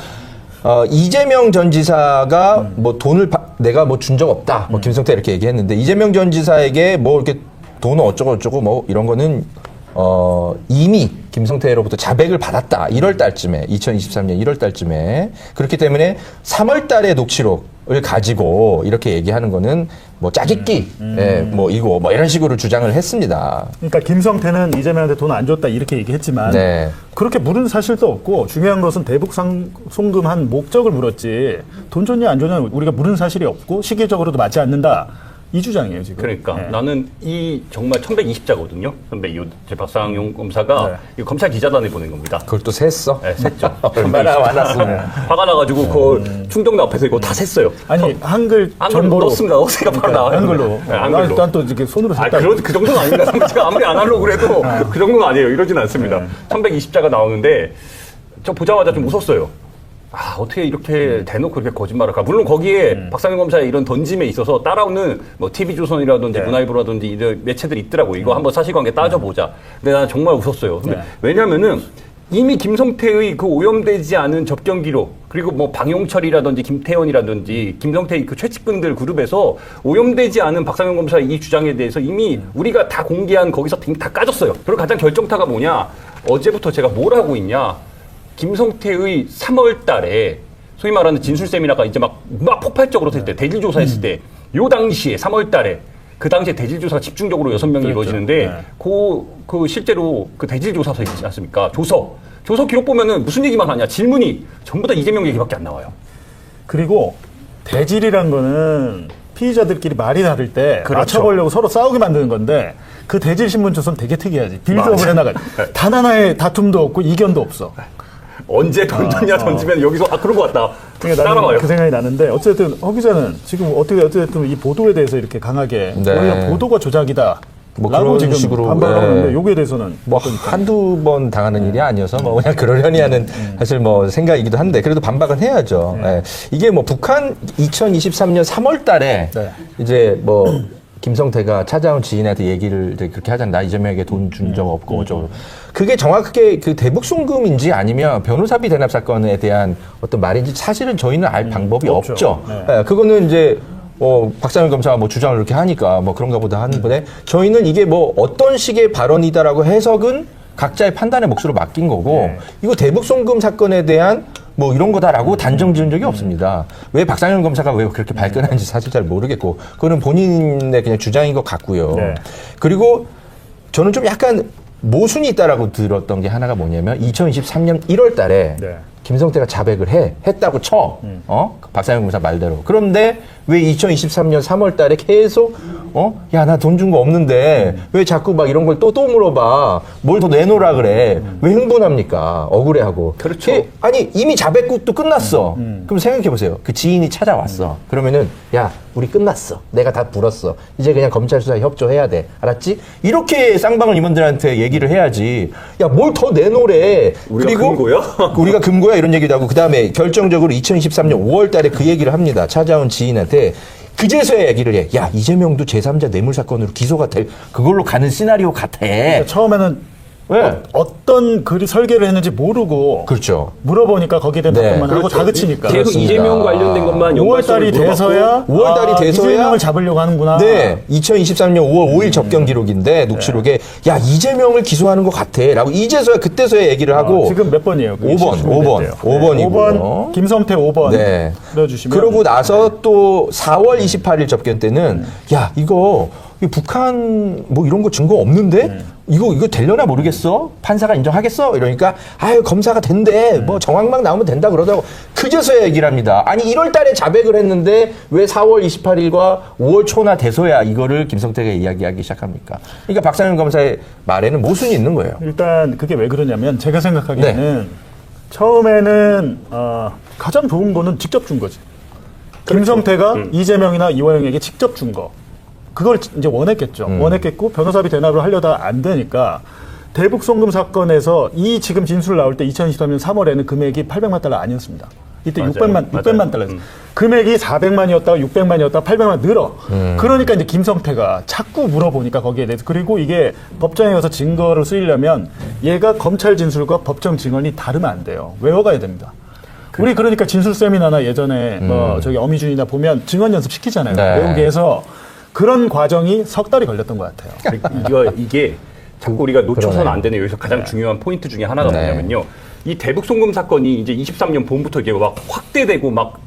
이재명 전 지사가 뭐 돈을 내가 뭐 준 적 없다. 뭐 김성태 이렇게 얘기했는데 이재명 전 지사에게 뭐 이렇게 돈은 어쩌고 뭐 이런 거는 이미 김성태로부터 자백을 받았다. 1월 달쯤에 2023년 1월 달쯤에 그렇기 때문에 3월 달에 녹취록을 가지고 이렇게 얘기하는 거는 뭐 짜깁기 뭐 이거 뭐 이런 식으로 주장을 했습니다. 그러니까 김성태는 이재명한테 돈 안 줬다 이렇게 얘기했지만 네. 그렇게 물은 사실도 없고 중요한 것은 대북 송금한 목적을 물었지 돈 줬냐 안 줬냐 우리가 물은 사실이 없고 시기적으로도 맞지 않는다 이 주장이에요 지금. 그러니까 네. 나는 이 정말 1120자거든요. 선배 제 박상용 검사가 이거 검찰 기자단에 보낸 겁니다. 그걸 또 셌어? 네, 셌죠. 얼마나 많았으면. 화가 나가지고 그 충정로 앞에서 이거 다 셌어요. 아니 한글 한글로 전보로 넣었습니다. 어제가 바로 나와요. 한글로. 네, 한글로. 일단 또 이렇게 손으로 아, 샀다. 그 정도는 아닙니다. 제가 아무리 안 하려고 그래도 그 정도는 아니에요. 이러진 않습니다. 1120자가 나오는데 저 보자마자 좀 웃었어요. 아, 어떻게 이렇게 대놓고 이렇게 거짓말을 할까? 물론 거기에 박상현 검사의 이런 던짐에 있어서 따라오는 뭐 TV조선이라든지 문화일보라든지 이런 매체들이 있더라고요. 이거 한번 사실관계 따져보자. 근데 나는 정말 웃었어요. 근데 왜냐면은 이미 김성태의 그 오염되지 않은 접견 기록 그리고 뭐 방용철이라든지 김태원이라든지 김성태의 그 최측근들 그룹에서 오염되지 않은 박상현 검사의 이 주장에 대해서 이미 우리가 다 공개한 거기서 다 까졌어요. 그리고 가장 결정타가 뭐냐? 어제부터 제가 뭘 하고 있냐? 김성태의 3월 달에 소위 말하는 진술 세미나가 이제 막 폭발적으로 됐을 때 대질 조사했을 때 요 당시에 3월 달에 그 당시에 대질 조사가 집중적으로 6명이 이루어지는데 그 실제로 그 대질 조사서 있지 않습니까? 조서 기록 보면은 무슨 얘기만 하냐? 질문이 전부 다 이재명 얘기밖에 안 나와요. 그리고 대질이란 거는 피의자들끼리 말이 다를 때 그렇죠. 맞춰보려고 서로 싸우게 만드는 건데 그 대질 신문 조선 되게 특이하지. 빌드업을 해나가지. 단 하나의 다툼도 없고 이견도 없어. 언제 던졌냐 던지면 여기서 그런 거 같다. 그러니까 따라와요. 나는 그 생각이 나는데 어쨌든 허 기자는 지금 어쨌든 이 보도에 대해서 이렇게 강하게 네. 오히려 보도가 조작이다. 뭐 라고 그런 지금 식으로, 반발을 예. 하는데 여기에 대해서는 뭐 한두 번 당하는 일이 아니어서 뭐 그냥 그러려니 하는 사실 뭐 생각이기도 한데 그래도 반박은 해야죠. 예. 이게 뭐 북한 2023년 3월 달에 네. 이제 뭐 김성태가 찾아온 지인한테 얘기를 이제 그렇게 하잖아. 나 이재명에게 돈 준 적 없고 어쩌고. 그게 정확하게 그 대북 송금인지 아니면 변호사비 대납 사건에 대한 어떤 말인지 사실은 저희는 알 방법이 없죠. 없죠. 네. 예, 그거는 이제 박상현 검사가 뭐 주장을 이렇게 하니까 뭐 그런가 보다 하는데 저희는 이게 뭐 어떤 식의 발언이다라고 해석은 각자의 판단의 몫으로 맡긴 거고 네. 이거 대북 송금 사건에 대한 뭐 이런 거다라고 단정 지은 적이 없습니다. 왜 박상현 검사가 왜 그렇게 발끈하는지 사실 잘 모르겠고 그거는 본인의 그냥 주장인 것 같고요. 네. 그리고 저는 좀 약간 모순이 있다라고 들었던 게 하나가 뭐냐면 2023년 1월 달에 네. 김성태가 자백을 했다고 쳐. 박상현 검사 말대로. 그런데 왜 2023년 3월 달에 계속 야, 나 돈 준 거 없는데 왜 자꾸 막 이런 걸 또 물어봐. 뭘 더 내놓으라 그래. 왜 흥분합니까? 억울해하고. 그렇죠. 아니, 이미 자백국도 끝났어. 그럼 생각해 보세요. 그 지인이 찾아왔어. 그러면은 야, 우리 끝났어. 내가 다 불었어. 이제 그냥 검찰 수사에 협조해야 돼. 알았지? 이렇게 쌍방울 임원들한테 얘기를 해야지. 야, 뭘 더 내놓으래. 우리가 금고야? 우리가 금고야 이런 얘기도 하고 그다음에 결정적으로 2023년 5월 달에 그 얘기를 합니다. 찾아온 지인한테 그제서야 얘기를 해. 야, 이재명도 제3자 뇌물 사건으로 기소가 될 그걸로 가는 시나리오 같아. 그러니까 처음에는 왜? 어떤 글이 설계를 했는지 모르고 그렇죠. 물어보니까 거기에 대한 네. 답변만 하고 그렇죠. 다그치니까 계속 그렇습니다. 이재명 관련된 것만 5월 달이 연관성을 돼서야 5월 달이 돼서야 이재명을 잡으려고 하는구나. 네, 2023년 5월 5일 접견 기록인데 녹취록에 야, 이재명을 기소하는 것 같아라고 이제서야 그때서야 얘기를 하고 지금 몇 번이에요? 5번 5번이고요. 5번 김성태 5번 네. 넣어주시면 그러고 나서 또 4월 28일 접견 때는 야, 이거 북한 뭐 이런 거 증거 없는데 이거 되려나 모르겠어? 판사가 인정하겠어? 이러니까 아유, 검사가 된대. 뭐 정황만 나오면 된다 그러다고 그제서야 얘기를 합니다. 아니 1월 달에 자백을 했는데 왜 4월 28일과 5월 초나 돼서야 이거를 김성태가 이야기하기 시작합니까? 그러니까 박상현 검사의 말에는 모순이 있는 거예요. 일단 그게 왜 그러냐면 제가 생각하기에는 처음에는 가장 좋은 거는 직접 준 거지. 김성태가 이재명이나 이화영에게 직접 준 거. 그걸 이제 원했겠죠. 원했겠고 변호사비 대납을 하려다 안 되니까 대북 송금 사건에서 이 지금 진술 나올 때 2023년 3월에는 금액이 800만 달러 아니었습니다. 이때 맞아요. 600만 달러였어요. 금액이 400만이었다가 600만이었다가 800만 늘어. 그러니까 이제 김성태가 자꾸 물어보니까 거기에 대해서 그리고 이게 법정에 가서 증거를 쓰이려면 얘가 검찰 진술과 법정 증언이 다르면 안 돼요. 외워가야 됩니다. 우리 그러니까 진술 세미나나 예전에 뭐 저기 어미준이나 보면 증언 연습 시키잖아요. 네. 외우게 해서 그런 과정이 석 달이 걸렸던 것 같아요. 이게 자꾸 우리가 놓쳐서는 그러네. 안 되는 여기서 가장 중요한 포인트 중에 하나가 네. 뭐냐면요. 이 대북 송금 사건이 이제 23년 봄부터 이게 막 확대되고 막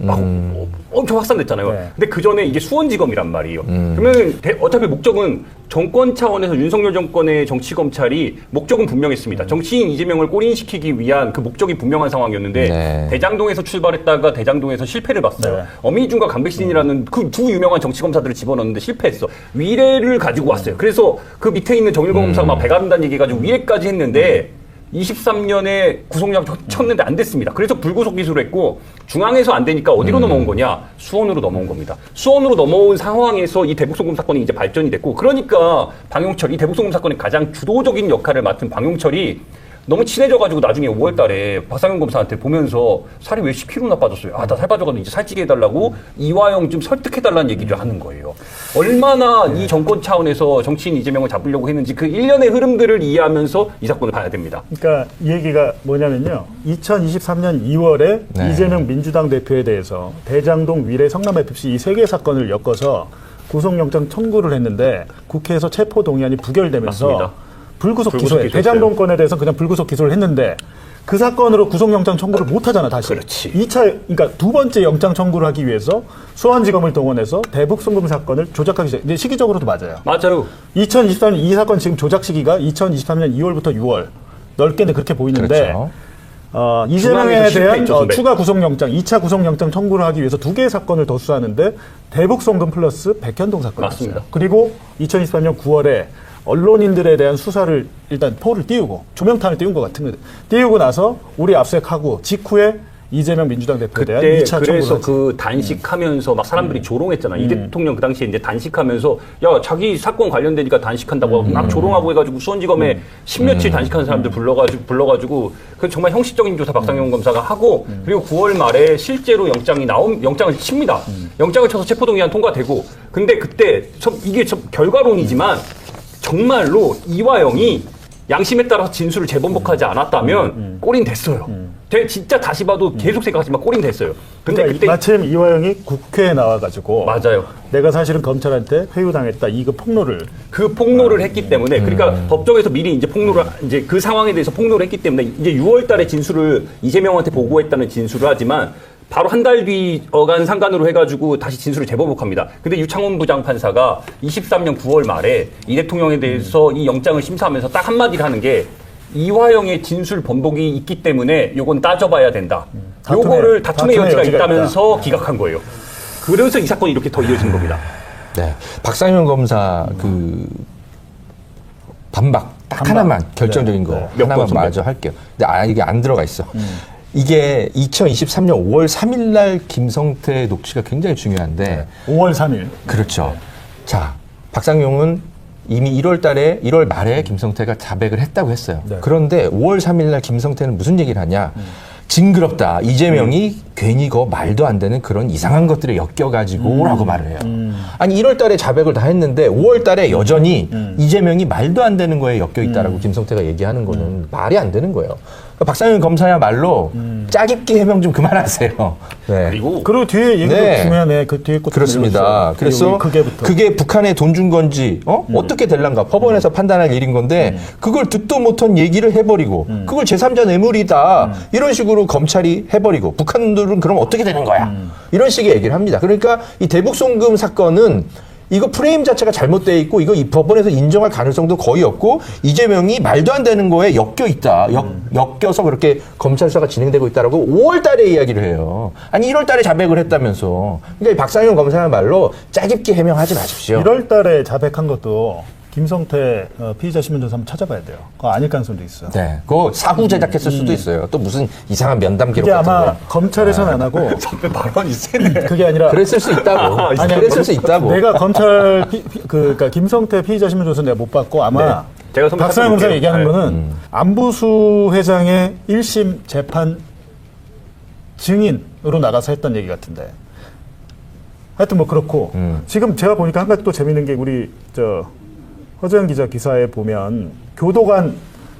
엄청 확산됐잖아요. 네. 근데 그 전에 이게 수원지검이란 말이에요. 그러면 어차피 목적은 정권 차원에서 윤석열 정권의 정치 검찰이 목적은 분명했습니다. 정치인 이재명을 꼬린시키기 위한 그 목적이 분명한 상황이었는데 네. 대장동에서 출발했다가 대장동에서 실패를 봤어요. 네. 어미준과 강백신이라는 그 두 유명한 정치 검사들을 집어넣는데 실패했어. 위례를 가지고 왔어요. 그래서 그 밑에 있는 정일공 검사가 막 배가른다는 얘기 가지고 위례까지 했는데 23년에 구속영장 쳤는데 안 됐습니다. 그래서 불구속 기소를 했고 중앙에서 안 되니까 어디로 넘어온 거냐? 수원으로 넘어온 겁니다. 수원으로 넘어온 상황에서 이 대북송금 사건이 이제 발전이 됐고 그러니까 방용철, 이 대북송금 사건의 가장 주도적인 역할을 맡은 방용철이 너무 친해져가지고 나중에 5월 달에 박상현 검사한테 보면서 살이 왜 10kg나 빠졌어요? 아, 나 살 빠져가지고 이제 살찌게 해달라고 이화영 좀 설득해달라는 얘기를 하는 거예요. 얼마나 이 정권 차원에서 정치인 이재명을 잡으려고 했는지 그 일련의 흐름들을 이해하면서 이 사건을 봐야 됩니다. 그러니까 이 얘기가 뭐냐면요. 2023년 2월에 네. 이재명 민주당 대표에 대해서 대장동 위례 성남 FC 이 세 개 사건을 엮어서 구속영장 청구를 했는데 국회에서 체포동의안이 부결되면서 맞습니다. 불구속 불구속 기소해. 기소했어요. 대장동 건에 대해서 그냥 불구속 기소를 했는데 그 사건으로 구속영장 청구를 못 하잖아, 다시. 그렇지. 2차, 그러니까 두 번째 영장 청구를 하기 위해서 수원지검을 동원해서 대북 송금 사건을 조작하기 시작. 근데 시기적으로도 맞아요. 맞아요. 2023년 이 사건 지금 조작 시기가 2023년 2월부터 6월. 넓게 그렇게 보이는데 그렇죠. 이재명에 중앙에서 대한 실패했죠, 선배. 추가 구속영장, 2차 구속영장 청구를 하기 위해서 두 개의 사건을 더 수사하는데 대북 송금 플러스 백현동 사건이었어요. 맞습니다. 그리고 2023년 9월에 언론인들에 대한 수사를 일단 포를 띄우고 조명탄을 띄운 것 같은 거예요. 띄우고 나서 우리 압수수색하고 직후에 이재명 민주당 대표에 대한 그때 2차 그래서 청구를 그 단식하면서 막 사람들이 조롱했잖아. 이 대통령 그 당시에 이제 단식하면서 야 자기 사건 관련되니까 단식한다고 하고 막 조롱하고 해가지고 수원지검에 10며칠 단식하는 사람들 불러가지고 그 정말 형식적인 조사 박상용 검사가 하고 그리고 9월 말에 실제로 영장을 칩니다. 영장을 쳐서 체포동의안 통과되고 근데 그때 이게 결과론이지만 정말로 이화영이 양심에 따라서 진술을 재번복하지 않았다면 꼴인 됐어요. 진짜 다시 봐도 계속 생각하지만 꼴인 됐어요. 근데 그러니까 그때 마침 이화영이 국회에 나와가지고 맞아요. 내가 사실은 검찰한테 회유당했다 이거 폭로를 그 폭로를 했기 때문에 그러니까 법정에서 미리 이제 폭로를 이제 그 상황에 대해서 폭로를 했기 때문에 이제 6월달에 진술을 이재명한테 보고했다는 진술을 하지만 바로 한 달 뒤 어간 상간으로 해가지고 다시 진술을 재보복합니다. 근데 유창훈 부장판사가 23년 9월 말에 이 대통령에 대해서 이 영장을 심사하면서 딱 한마디를 하는 게 이화영의 진술 번복이 있기 때문에 요건 따져봐야 된다. 요거를 다툼의 여지가 있다면서 기각한 거예요. 그래서 이 사건이 이렇게 더 이어진 겁니다. 네. 박상현 검사 그 반박 딱 하나만 결정적인 거 몇 하나만 번 마저 할게요. 근데 이게 안 들어가 있어. 이게 2023년 5월 3일 날 김성태 녹취가 굉장히 중요한데 5월 3일 그렇죠. 자, 박상용은 이미 1월 말에 김성태가 자백을 했다고 했어요. 네. 그런데 5월 3일 날 김성태는 무슨 얘기를 하냐? 징그럽다. 이재명이 괜히 말도 안 되는 그런 이상한 것들에 엮여가지고 라고 말을 해요. 아니 1월 달에 자백을 다 했는데 5월 달에 여전히 이재명이 말도 안 되는 거에 엮여 있다라고 김성태가 얘기하는 거는 말이 안 되는 거예요. 그러니까 박상현 검사야말로 짜깁기 해명 좀 그만하세요. 네. 그리고 뒤에 얘기도 네. 중요하네. 그 뒤에 것도 그렇습니다. 그래서 그게 북한에 돈 준 건지 어떻게 될란가 법원에서 판단할 일인 건데 그걸 듣도 못한 얘기를 해버리고 그걸 제3자 뇌물이다 이런 식으로 검찰이 해버리고 북한들은 그럼 어떻게 되는 거야 이런 식의 얘기를 합니다. 그러니까 이 대북송금 사건은 이거 프레임 자체가 잘못되어 있고 이거 이 법원에서 인정할 가능성도 거의 없고 이재명이 말도 안 되는 거에 엮여 있다. 엮여서 그렇게 검찰 수사가 진행되고 있다라고 5월 달에 이야기를 해요. 아니 1월 달에 자백을 했다면서. 그러니까 이 박상현 검사야말로 짜깁기 해명하지 마십시오. 1월 달에 자백한 것도 김성태 피의자 신문조사 한번 찾아봐야 돼요. 그거 아닐 가능성도 있어요. 네, 그거 사후 제작했을 수도 있어요. 또 무슨 이상한 면담 기록 그게 같은 아마 거. 검찰에서는 안 하고 선배 발언이 세네. 그게 아니라 그랬을 수 있다고. 아니, 그랬을 수 있다고. 내가 검찰 그러니까 김성태 피의자 신문조사 내가 못 받고 아마 제가 선배 박상현 검사가 찾아볼게요. 얘기하는 거는 안부수 회장의 1심 재판 증인으로 나가서 했던 얘기 같은데 하여튼 뭐 그렇고 지금 제가 보니까 한 가지 또 재밌는 게 우리 허재현 기자 기사에 보면 교도관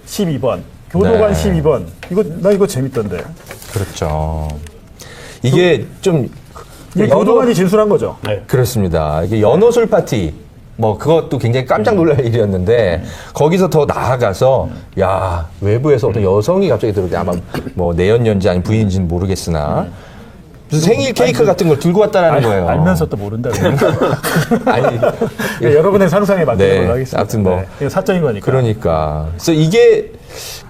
12번 네. 12번 이거 재밌던데 그렇죠. 이게 좀 이게 교도관이 진술한 거죠. 네. 그렇습니다. 이게 연호술 파티 그것도 굉장히 깜짝 놀랄 일이었는데 거기서 더 나아가서 야 외부에서 어떤 여성이 갑자기 들어오게 아마 내연녀인지 아니면 부인인지는 모르겠으나 무슨 생일 케이크 같은 걸 들고 왔다라는 거예요. 알면서 또 모른다. 아니 여러분의 상상에 맡기는 네, 걸로 하겠습니다. 아무튼 이거 사적인 거니까. 그러니까 그래서 이게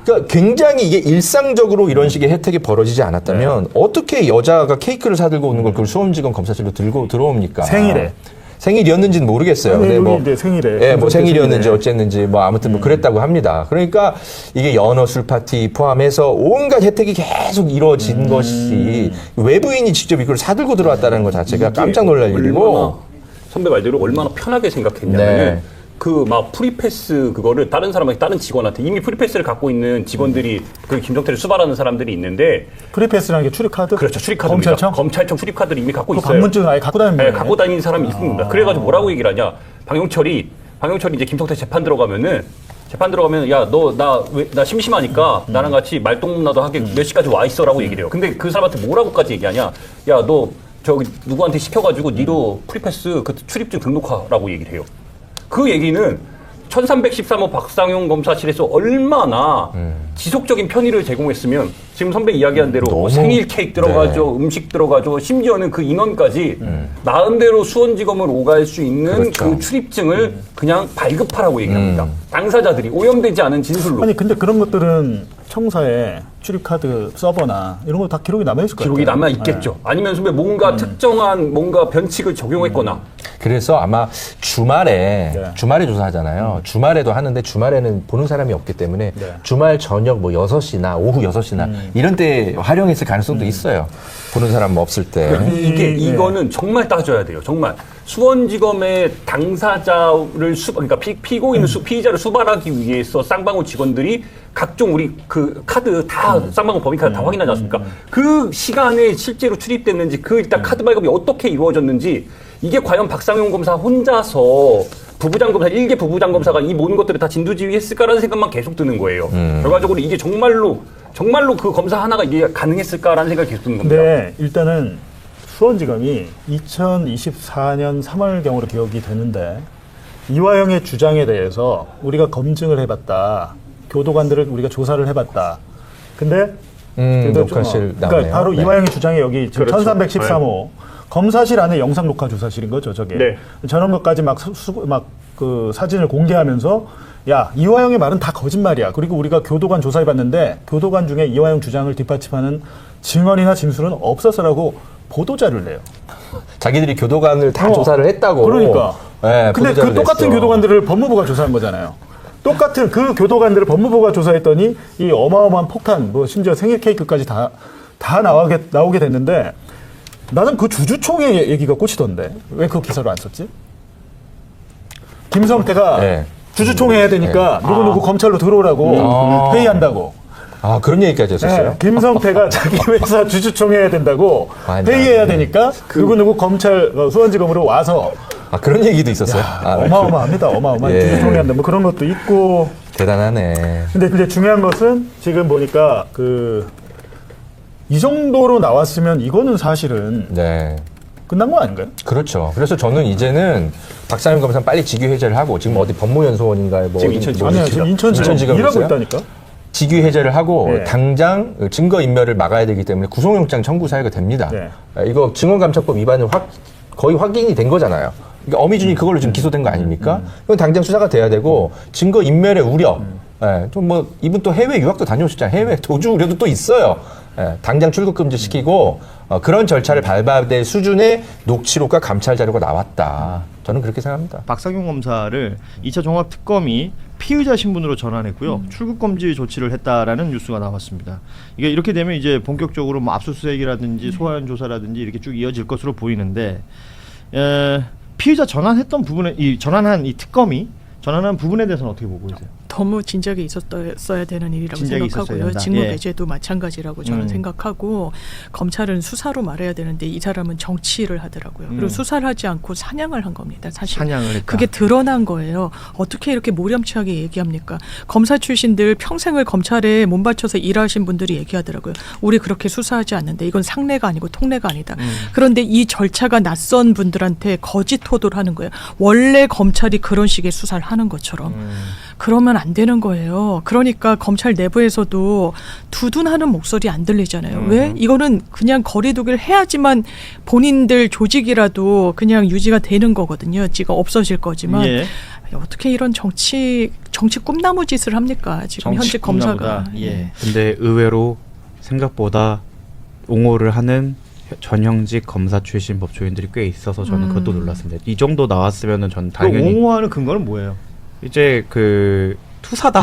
그러니까 굉장히 이게 일상적으로 이런 식의 혜택이 벌어지지 않았다면 어떻게 여자가 케이크를 사들고 오는 걸 그걸 수원지검 검사실로 들고 들어옵니까? 생일이었는지는 모르겠어요. 아니, 근데 이제 생일에. 예, 생일이었는지 어쨌는지 아무튼 그랬다고 합니다. 그러니까 이게 연어술 파티 포함해서 온갖 혜택이 계속 이루어진 것이 외부인이 직접 이걸 사들고 들어왔다는 것 자체가 깜짝 놀랄 일이고. 선배 말대로 얼마나 편하게 생각했냐면은 네. 그 프리패스 그거를 다른 직원한테 이미 프리패스를 갖고 있는 직원들이 그 김성태를 수발하는 사람들이 있는데 프리패스라는 게 출입카드? 그렇죠. 출입카드입니다. 검찰청 출입카드를 이미 갖고 그 있어요. 방문증 아예 갖고 다니는 네, 거예요? 갖고 다니는 사람이 있습니다. 그래가지고 뭐라고 얘기를 하냐. 방영철이 이제 김성태 재판 들어가면 야 너 나 심심하니까 나랑 같이 말동무나도 하게 몇 시까지 와 있어라고 얘기를 해요. 근데 그 사람한테 뭐라고까지 얘기하냐. 야 너 저기 누구한테 시켜가지고 니도 프리패스 그 출입증 등록하라고 얘기를 해요. 그 얘기는 1313호 박상용 검사실에서 얼마나 지속적인 편의를 제공했으면 지금 선배 이야기한 대로 생일 케이크 들어가죠, 음식 들어가죠, 심지어는 그 인원까지 마음대로 수원지검을 오갈 수 있는 그 출입증을 그냥 발급하라고 얘기합니다. 당사자들이 오염되지 않은 진술로. 아니 근데 그런 것들은 청사에 출입카드 서버나 이런 거 다 기록이 남아있을 거예요. 기록이 남아 있겠죠. 아니면 선배 뭔가 특정한 뭔가 변칙을 적용했거나 그래서 아마 주말에 네. 주말에 조사하잖아요. 주말에도 하는데 주말에는 보는 사람이 없기 때문에 네. 주말 저녁 뭐 6시나 오후 6시나 이런 때 활용했을 가능성도 있어요. 보는 사람 없을 때. 이거는 정말 따져야 돼요. 정말 수원지검의 당사자를 그러니까 피고인 피의자를 수발하기 위해서 쌍방울 직원들이 각종 우리 그 카드 다 쌍방울 법인카드 다 확인하지 않습니까? 그 시간에 실제로 출입됐는지 그 일단 카드 발급이 어떻게 이루어졌는지 이게 과연 박상용 검사 혼자서 부부장 검사, 1개 부부장 검사가 이 모든 것들을 다 진두지휘했을까라는 생각만 계속 드는 거예요. 결과적으로 이게 정말로 그 검사 하나가 이게 가능했을까라는 생각이 계속 드는 겁니다. 근데 일단은 수원지검이 2024년 3월경으로 기억이 되는데 이화영의 주장에 대해서 우리가 검증을 해봤다. 교도관들을 우리가 조사를 해봤다. 근데 그래도 녹화실 그러니까 나오네요. 바로 네. 이화영의 주장이 여기 지금 그렇죠. 1313호 검사실 안에 영상 녹화 조사실인 거죠, 저게. 네. 저런 것까지 막 그 사진을 공개하면서 야, 이화영의 말은 다 거짓말이야. 그리고 우리가 교도관 조사해봤는데 교도관 중에 이화영 주장을 뒷받침하는 증언이나 진술은 없었어라고 보도자를 내요. 자기들이 교도관을 다 조사를 했다고. 그러니까. 네, 근데 그 보도자를 똑같은 냈어. 교도관들을 법무부가 조사한 거잖아요. 똑같은 그 교도관들을 법무부가 조사했더니 이 어마어마한 폭탄, 뭐 심지어 생일 케이크까지 다 나오게 됐는데 나는 그 주주총회 얘기가 꽂히던데 왜 그 기사를 안 썼지? 김성태가 네. 주주총회 해야 되니까 누구누구 검찰로 들어오라고 회의한다고. 아, 그런 얘기까지 했었어요? 네, 김성태가 자기 회사 주주총회 해야 된다고 완전. 회의해야 되니까 누구누구 검찰 수원지검으로 와서 아, 그런 얘기도 있었어요? 아, 어마어마합니다. 어마어마한 예. 주주총회 한다. 뭐 그런 것도 있고. 대단하네. 근데 중요한 것은 지금 보니까 이 정도로 나왔으면 이거는 사실은 네. 끝난 거 아닌가요? 그렇죠. 그래서 저는 이제는 박상현 검사 빨리 직위 해제를 하고 지금 어디 법무연수원인가에 뭐 지금 어디 인천지검. 아니요, 지금 인천지검 인천지검에 일하고 있어요? 있다니까. 직위 해제를 하고 네. 당장 증거 인멸을 막아야 되기 때문에 구속영장 청구 사유가 됩니다. 네. 이거 증언감찰법 위반은 거의 확인이 된 거잖아요. 그러니까 어미준이 그걸로 지금 기소된 거 아닙니까? 이건 당장 수사가 돼야 되고 증거 인멸의 우려. 좀 뭐 이분 또 해외 유학도 다녀오셨잖아요. 해외 도주 우려도 또 있어요. 당장 출국 금지 시키고 그런 절차를 밟아야 될 수준의 녹취록과 감찰 자료가 나왔다. 저는 그렇게 생각합니다. 박상용 검사를 2차 종합특검이 피의자 신분으로 전환했고요. 출국 금지 조치를 했다라는 뉴스가 나왔습니다. 이게 이렇게 되면 이제 본격적으로 뭐 압수수색이라든지 소환 조사라든지 이렇게 쭉 이어질 것으로 보이는데 피의자 전환했던 부분에 전환한 이 특검이 전환한 부분에 대해서는 어떻게 보고 계세요? 너무 진작에 있었어야 되는 일이라고 진작에 있었어야 생각하고요. 된다. 직무 예. 배제도 마찬가지라고 저는 생각하고 검찰은 수사로 말해야 되는데 이 사람은 정치를 하더라고요. 그리고 수사를 하지 않고 사냥을 한 겁니다. 사실 사냥을 했다. 그게 드러난 거예요. 어떻게 이렇게 모렴치하게 얘기합니까? 검사 출신들 평생을 검찰에 몸바쳐서 일하신 분들이 얘기하더라고요. 우리 그렇게 수사하지 않는데 이건 상례가 아니고 통례가 아니다. 그런데 이 절차가 낯선 분들한테 거짓 호도를 하는 거예요. 원래 검찰이 그런 식의 수사를 하는 것처럼. 그러면 안 되는 거예요. 그러니까 검찰 내부에서도 두둔하는 목소리 안 들리잖아요. 왜? 이거는 그냥 거리두기를 해야지만 본인들 조직이라도 그냥 유지가 되는 거거든요. 지금 없어질 거지만 예. 어떻게 이런 정치 꿈나무 짓을 합니까? 지금 현재 검사가. 예. 근데 의외로 생각보다 옹호를 하는 전형직 검사 출신 법조인들이 꽤 있어서 저는 그것도 놀랐습니다. 이 정도 나왔으면은 전 그 당연히 옹호하는 근거는 뭐예요? 이제 그 투사다.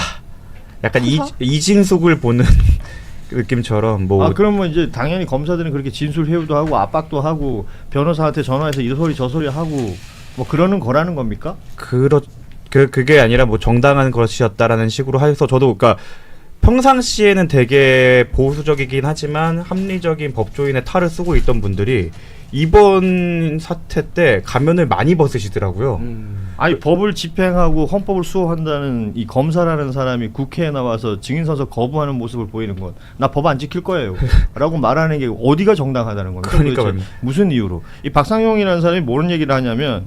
약간 이진숙을 보는 느낌처럼 뭐 그러면 이제 당연히 검사들은 그렇게 진술 회유도 하고 압박도 하고 변호사한테 전화해서 이 소리 저 소리 하고 뭐 그러는 거라는 겁니까? 그게 아니라 뭐 정당한 것이었다라는 식으로 해서 저도 그러니까 평상시에는 되게 보수적이긴 하지만 합리적인 법조인의 탈을 쓰고 있던 분들이 이번 사태 때 가면을 많이 벗으시더라고요. 아니 법을 집행하고 헌법을 수호한다는 이 검사라는 사람이 국회에 나와서 증인선서 거부하는 모습을 보이는 건 나 법 안 지킬 거예요 라고 말하는 게 어디가 정당하다는 겁니까? 그러니까 도대체 무슨 이유로? 이 박상용이라는 사람이 뭐런 얘기를 하냐면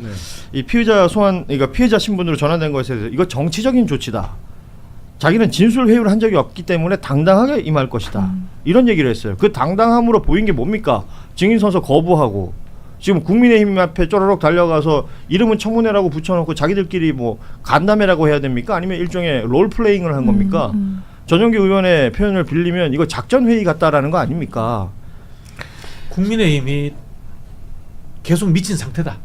이 피의자 소환, 그러니까 피의자 신분으로 전환된 것에 대해서 이거 정치적인 조치다. 자기는 진술 회유를 한 적이 없기 때문에 당당하게 임할 것이다. 이런 얘기를 했어요. 그 당당함으로 보인 게 뭡니까? 증인선서 거부하고 지금 국민의힘 앞에 쪼르륵 달려가서 이름은 청문회라고 붙여놓고 자기들끼리 뭐 간담회라고 해야 됩니까? 아니면 일종의 롤플레잉을 한 겁니까? 전용기 의원의 표현을 빌리면 이거 작전회의 같다라는 거 아닙니까? 국민의힘이 계속 미친 상태다.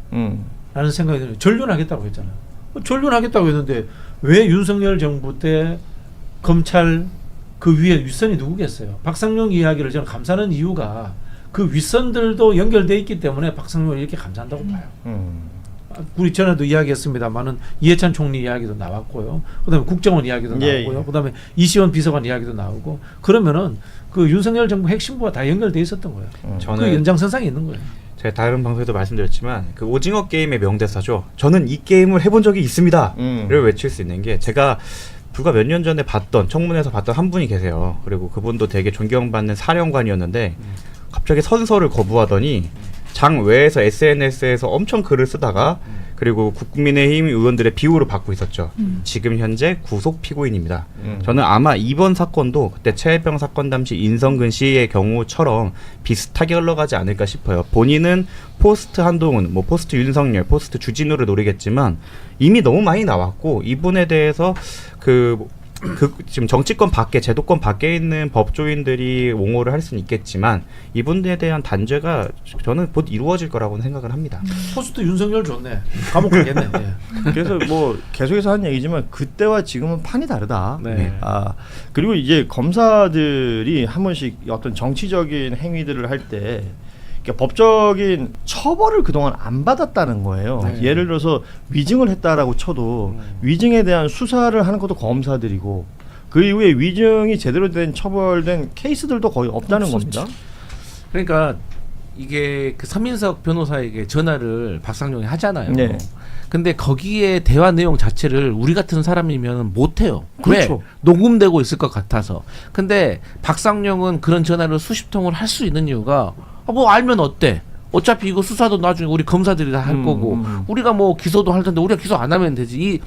라는 생각이 들어요. 전륜하겠다고 했잖아요. 전륜하겠다고 했는데 왜 윤석열 정부 때 검찰 그 위에 윗선이 누구겠어요? 박상용 이야기를 저는 감사하는 이유가 그 윗선들도 연결돼 있기 때문에 박상용을 이렇게 감사한다고 봐요. 우리 전에도 이야기했습니다만은 이해찬 총리 이야기도 나왔고요. 그다음에 국정원 이야기도 나오고요. 그다음에 이시원 비서관 이야기도 나오고 그러면은 그 윤석열 정부 핵심부가 다 연결돼 있었던 거예요. 그 연장선상에 있는 거예요. 제가 다른 방송에도 말씀드렸지만 그 오징어 게임의 명대사죠. 저는 이 게임을 해본 적이 있습니다를 외칠 수 있는 게 제가 불과 몇 년 전에 봤던 청문회에서 봤던 한 분이 계세요. 그리고 그분도 되게 존경받는 사령관이었는데 갑자기 선서를 거부하더니 장 외에서 SNS에서 엄청 글을 쓰다가 그리고 국민의힘 의원들의 비호를 받고 있었죠. 지금 현재 구속 피고인입니다. 저는 아마 이번 사건도 그때 최혜병 사건 당시 인성근 씨의 경우처럼 비슷하게 흘러가지 않을까 싶어요. 본인은 포스트 한동훈, 뭐 포스트 윤석열, 포스트 주진우를 노리겠지만 이미 너무 많이 나왔고 이분에 대해서 지금 정치권 밖에 제도권 밖에 있는 법조인들이 옹호를 할 수는 있겠지만 이분에 대한 단죄가 저는 곧 이루어질 거라고 생각을 합니다. 포스트 윤석열 좋네. 감옥 가겠네. 그래서 뭐 계속해서 하는 얘기지만 그때와 지금은 판이 다르다. 네. 그리고 이제 검사들이 한 번씩 어떤 정치적인 행위들을 할 때 그러니까 법적인 처벌을 그동안 안 받았다는 거예요. 예를 들어서 위증을 했다라고 쳐도 위증에 대한 수사를 하는 것도 검사들이고 그 이후에 위증이 제대로 된 처벌된 케이스들도 거의 없다는 겁니다. 그러니까 이게 그 서민석 변호사에게 전화를 박상용이 하잖아요. 네. 근데 거기에 대화 내용 자체를 우리 같은 사람이면 못해요. 그렇죠. 왜? 녹음되고 있을 것 같아서. 근데 박상용은 그런 전화를 수십 통을 할 수 있는 이유가 뭐 알면 어때? 어차피 이거 수사도 나중에 우리 검사들이 다 할 거고 우리가 뭐 기소도 할 텐데 우리가 기소 안 하면 되지. 이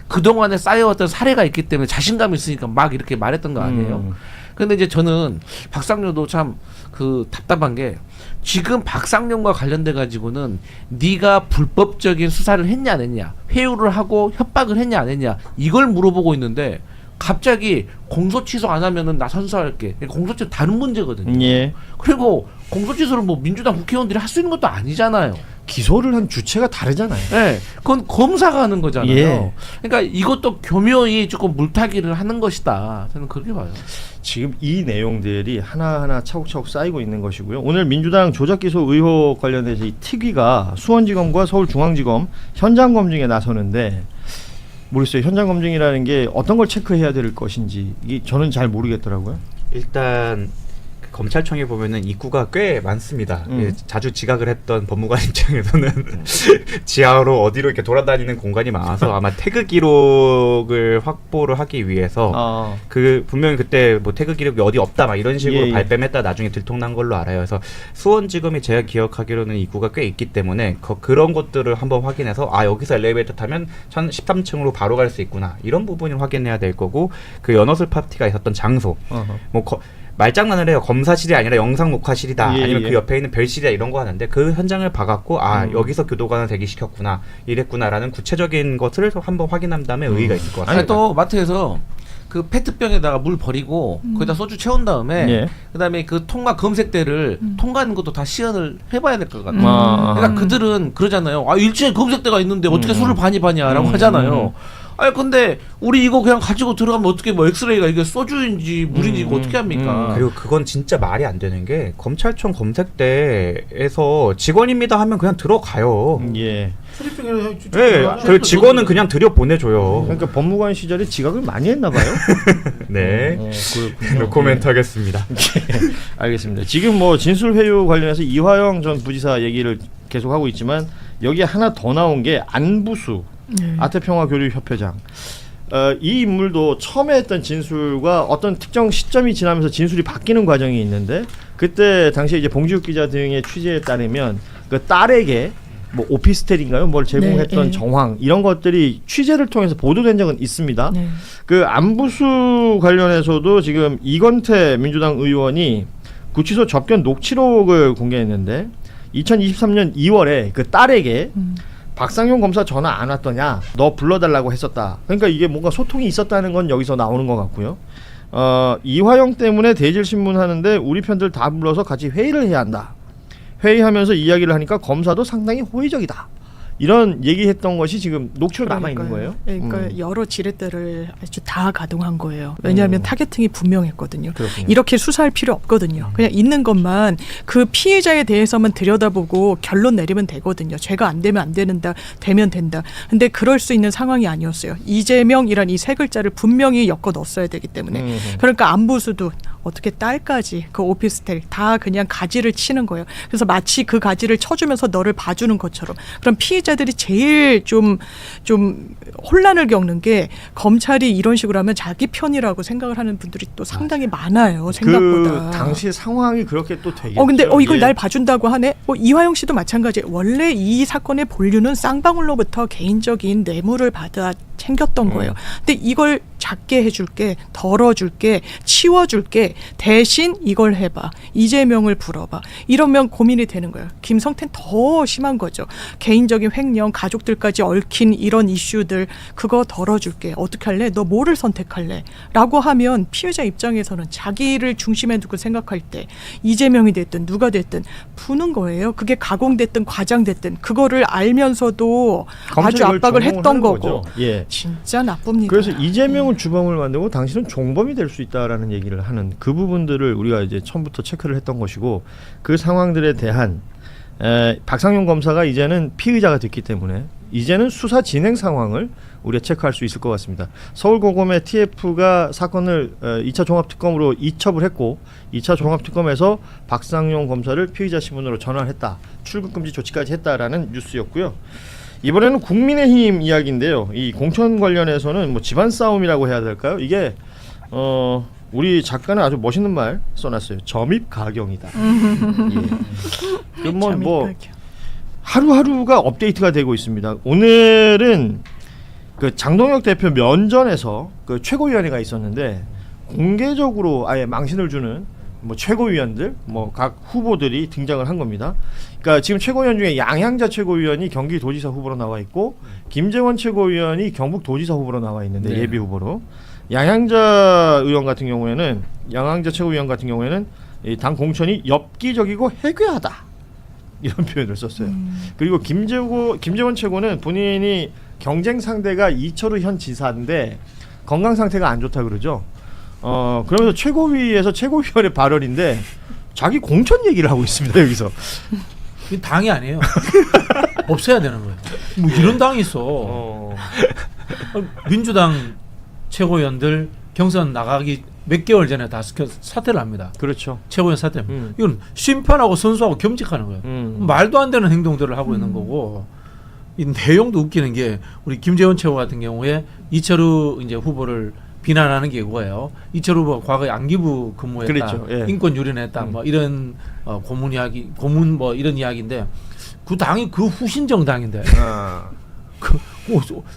그동안에 쌓여왔던 사례가 있기 때문에 자신감이 있으니까 막 이렇게 말했던 거 아니에요. 근데 이제 저는 박상용도 참 그 답답한 게 지금 박상용과 관련돼 가지고는 네가 불법적인 수사를 했냐 안 했냐, 회유를 하고 협박을 했냐 안 했냐 이걸 물어보고 있는데 갑자기 공소 취소 안 하면은 나 선수할게. 공소 취소 다른 문제거든요. 예. 그리고 공소 취소를 뭐 민주당 국회의원들이 할 수 있는 것도 아니잖아요. 기소를 한 주체가 다르잖아요. 네, 그건 검사가 하는 거잖아요. 예. 그러니까 이것도 교묘히 조금 물타기를 하는 것이다. 저는 그렇게 봐요. 지금 이 내용들이 하나하나 차곡차곡 쌓이고 있는 것이고요. 오늘 민주당 조작기소 의혹 관련해서 이 특위가 수원지검과 서울중앙지검 현장 검증에 나서는데 모르겠어요. 현장 검증이라는 게 어떤 걸 체크해야 될 것인지 이게 저는 잘 모르겠더라고요. 일단 검찰청에 보면은 입구가 꽤 많습니다. 예, 자주 지각을 했던 법무관 입장에서는 지하로 어디로 이렇게 돌아다니는 공간이 많아서 아마 태그 기록을 확보를 하기 위해서 그 분명히 그때 뭐 태그 기록이 어디 없다 막 이런 식으로 발뺌했다 나중에 들통난 걸로 알아요. 그래서 수원지검이 제가 기억하기로는 입구가 꽤 있기 때문에 그런 것들을 한번 확인해서 여기서 엘리베이터 타면 13층으로 바로 갈 수 있구나 이런 부분을 확인해야 될 거고 그 연어술 파티가 있었던 장소 뭐 말장난을 해요. 검사실이 아니라 영상 녹화실이다. 아니면 그 옆에 있는 별실이다 이런 거 하는데 그 현장을 봐갖고 여기서 교도관을 대기시켰구나 이랬구나라는 구체적인 것을 한번 확인한 다음에 의의가 있을 것 같습니다. 아니 또 마트에서 그 페트병에다가 물 버리고 거기다 소주 채운 다음에 그다음에 그 통과 검색대를 통과하는 것도 다 시연을 해봐야 될 것 같아요. 그러니까 그들은 그러잖아요. 일주일에 검색대가 있는데 어떻게 술을 반이반이야라고 하잖아요. 근데 우리 이거 그냥 가지고 들어가면 어떻게 뭐 엑스레이가 이게 소주인지 물인지 이거 어떻게 합니까? 그리고 그건 진짜 말이 안 되는 게 검찰청 검색대에서 직원입니다 하면 그냥 들어가요. 예. 그리고 직원은 그냥 들여 보내줘요. 그러니까 법무관 시절에 지각을 많이 했나 봐요. 네. 노코멘트 하겠습니다. 알겠습니다. 지금 뭐 진술 회유 관련해서 이화영 전 부지사 얘기를 계속 하고 있지만 여기에 하나 더 나온 게 안부수 아태평화교류협회장. 이 인물도 처음에 했던 진술과 어떤 특정 시점이 지나면서 진술이 바뀌는 과정이 있는데 그때 당시에 이제 봉지욱 기자 등의 취재에 따르면 그 딸에게 뭐 오피스텔인가요? 뭘 제공했던 정황 이런 것들이 취재를 통해서 보도된 적은 있습니다. 그 안부수 관련해서도 지금 이건태 민주당 의원이 구치소 접견 녹취록을 공개했는데 2023년 2월에 그 딸에게 박상용 검사 전화 안 왔더냐? 너 불러달라고 했었다. 그러니까 이게 뭔가 소통이 있었다는 건 여기서 나오는 것 같고요. 이화영 때문에 대질신문 하는데 우리 편들 다 불러서 같이 회의를 해야 한다. 회의하면서 이야기를 하니까 검사도 상당히 호의적이다. 이런 얘기했던 것이 지금 녹취로 남아 있는 거예요. 그러니까 여러 지렛대를 아주 다 가동한 거예요. 왜냐하면 타겟팅이 분명했거든요. 그렇군요. 이렇게 수사할 필요 없거든요. 그냥 있는 것만 그 피해자에 대해서만 들여다보고 결론 내리면 되거든요. 죄가 안 되면 안 되는다, 되면 된다. 근데 그럴 수 있는 상황이 아니었어요. 이재명이란 이 세 글자를 분명히 엮어 넣었어야 되기 때문에. 그러니까 안부수도 어떻게 딸까지 그 오피스텔 다 그냥 가지를 치는 거예요. 그래서 마치 그 가지를 쳐주면서 너를 봐주는 것처럼. 그럼 피해자들이 제일 좀 혼란을 겪는 게 검찰이 이런 식으로 하면 자기 편이라고 생각을 하는 분들이 또 상당히 많아요. 생각보다. 그 당시 상황이 그렇게 또 되겠죠. 근데 이걸 예. 날 봐준다고 하네. 이화영 씨도 마찬가지예요. 원래 이 사건의 본류는 쌍방울로부터 개인적인 뇌물을 받아 챙겼던 거예요. 근데 이걸 작게 해줄게, 덜어줄게, 치워줄게, 대신 이걸 해봐. 이재명을 불어봐. 이러면 고민이 되는 거예요. 김성태는 더 심한 거죠. 개인적인 횡령, 가족들까지 얽힌 이런 이슈들 그거 덜어줄게. 어떻게 할래? 너 뭐를 선택할래? 라고 하면 피해자 입장에서는 자기를 중심에 두고 생각할 때 이재명이 됐든 누가 됐든 푸는 거예요. 그게 가공됐든 과장됐든 그거를 알면서도 아주 압박을 했던 거고. 예. 진짜 나쁩니다. 그래서 이재명은 주범을 만들고 당신은 종범이 될 수 있다라는 얘기를 하는 그 부분들을 우리가 이제 처음부터 체크를 했던 것이고 그 상황들에 대한 박상용 검사가 이제는 피의자가 됐기 때문에 이제는 수사 진행 상황을 우리가 체크할 수 있을 것 같습니다. 서울고검의 TF가 사건을 2차 종합특검으로 이첩을 했고 2차 종합특검에서 박상용 검사를 피의자 신분으로 전환했다. 출국금지 조치까지 했다라는 뉴스였고요. 이번에는 국민의힘 이야기인데요. 이 공천 관련해서는 뭐 집안 싸움이라고 해야 될까요? 이게 우리 작가는 아주 멋있는 말 써놨어요. 점입 가경이다. 예. 뭐 하루하루가 업데이트가 되고 있습니다. 오늘은 그 장동혁 대표 면전에서 그 최고위원회가 있었는데 공개적으로 아예 망신을 주는 뭐 최고위원들, 뭐 각 후보들이 등장을 한 겁니다. 그러니까 지금 최고위원 중에 양향자 최고위원이 경기도지사 후보로 나와 있고 김재원 최고위원이 경북도지사 후보로 나와 있는데 네. 예비 후보로 양향자 의원 같은 경우에는 양향자 최고위원 같은 경우에는 이 당 공천이 엽기적이고 해괴하다 이런 표현을 썼어요. 그리고 김재원 최고는 본인이 경쟁 상대가 이철우 현 지사인데 건강 상태가 안 좋다 그러죠. 그러면서 최고위에서 최고위원의 발언인데 자기 공천 얘기를 하고 있습니다. 여기서. 이 당이 아니에요. 없애야 되는 거예요. 뭐 이런 당이 있어. 민주당 최고위원들 경선 나가기 몇 개월 전에 다 사퇴를 합니다. 그렇죠. 최고위원 사퇴. 이건 심판하고 선수하고 겸직하는 거예요. 말도 안 되는 행동들을 하고 있는 거고. 이 내용도 웃기는 게 우리 김재원 최고 같은 경우에 이철우 이제 후보를 비난하는 게 이거예요. 이철우 후보가 과거에 안기부 근무했다, 그렇죠. 예. 인권 유린했다, 뭐 이런 고문 뭐 이런 이야기인데 그 당이 그 후신 정당인데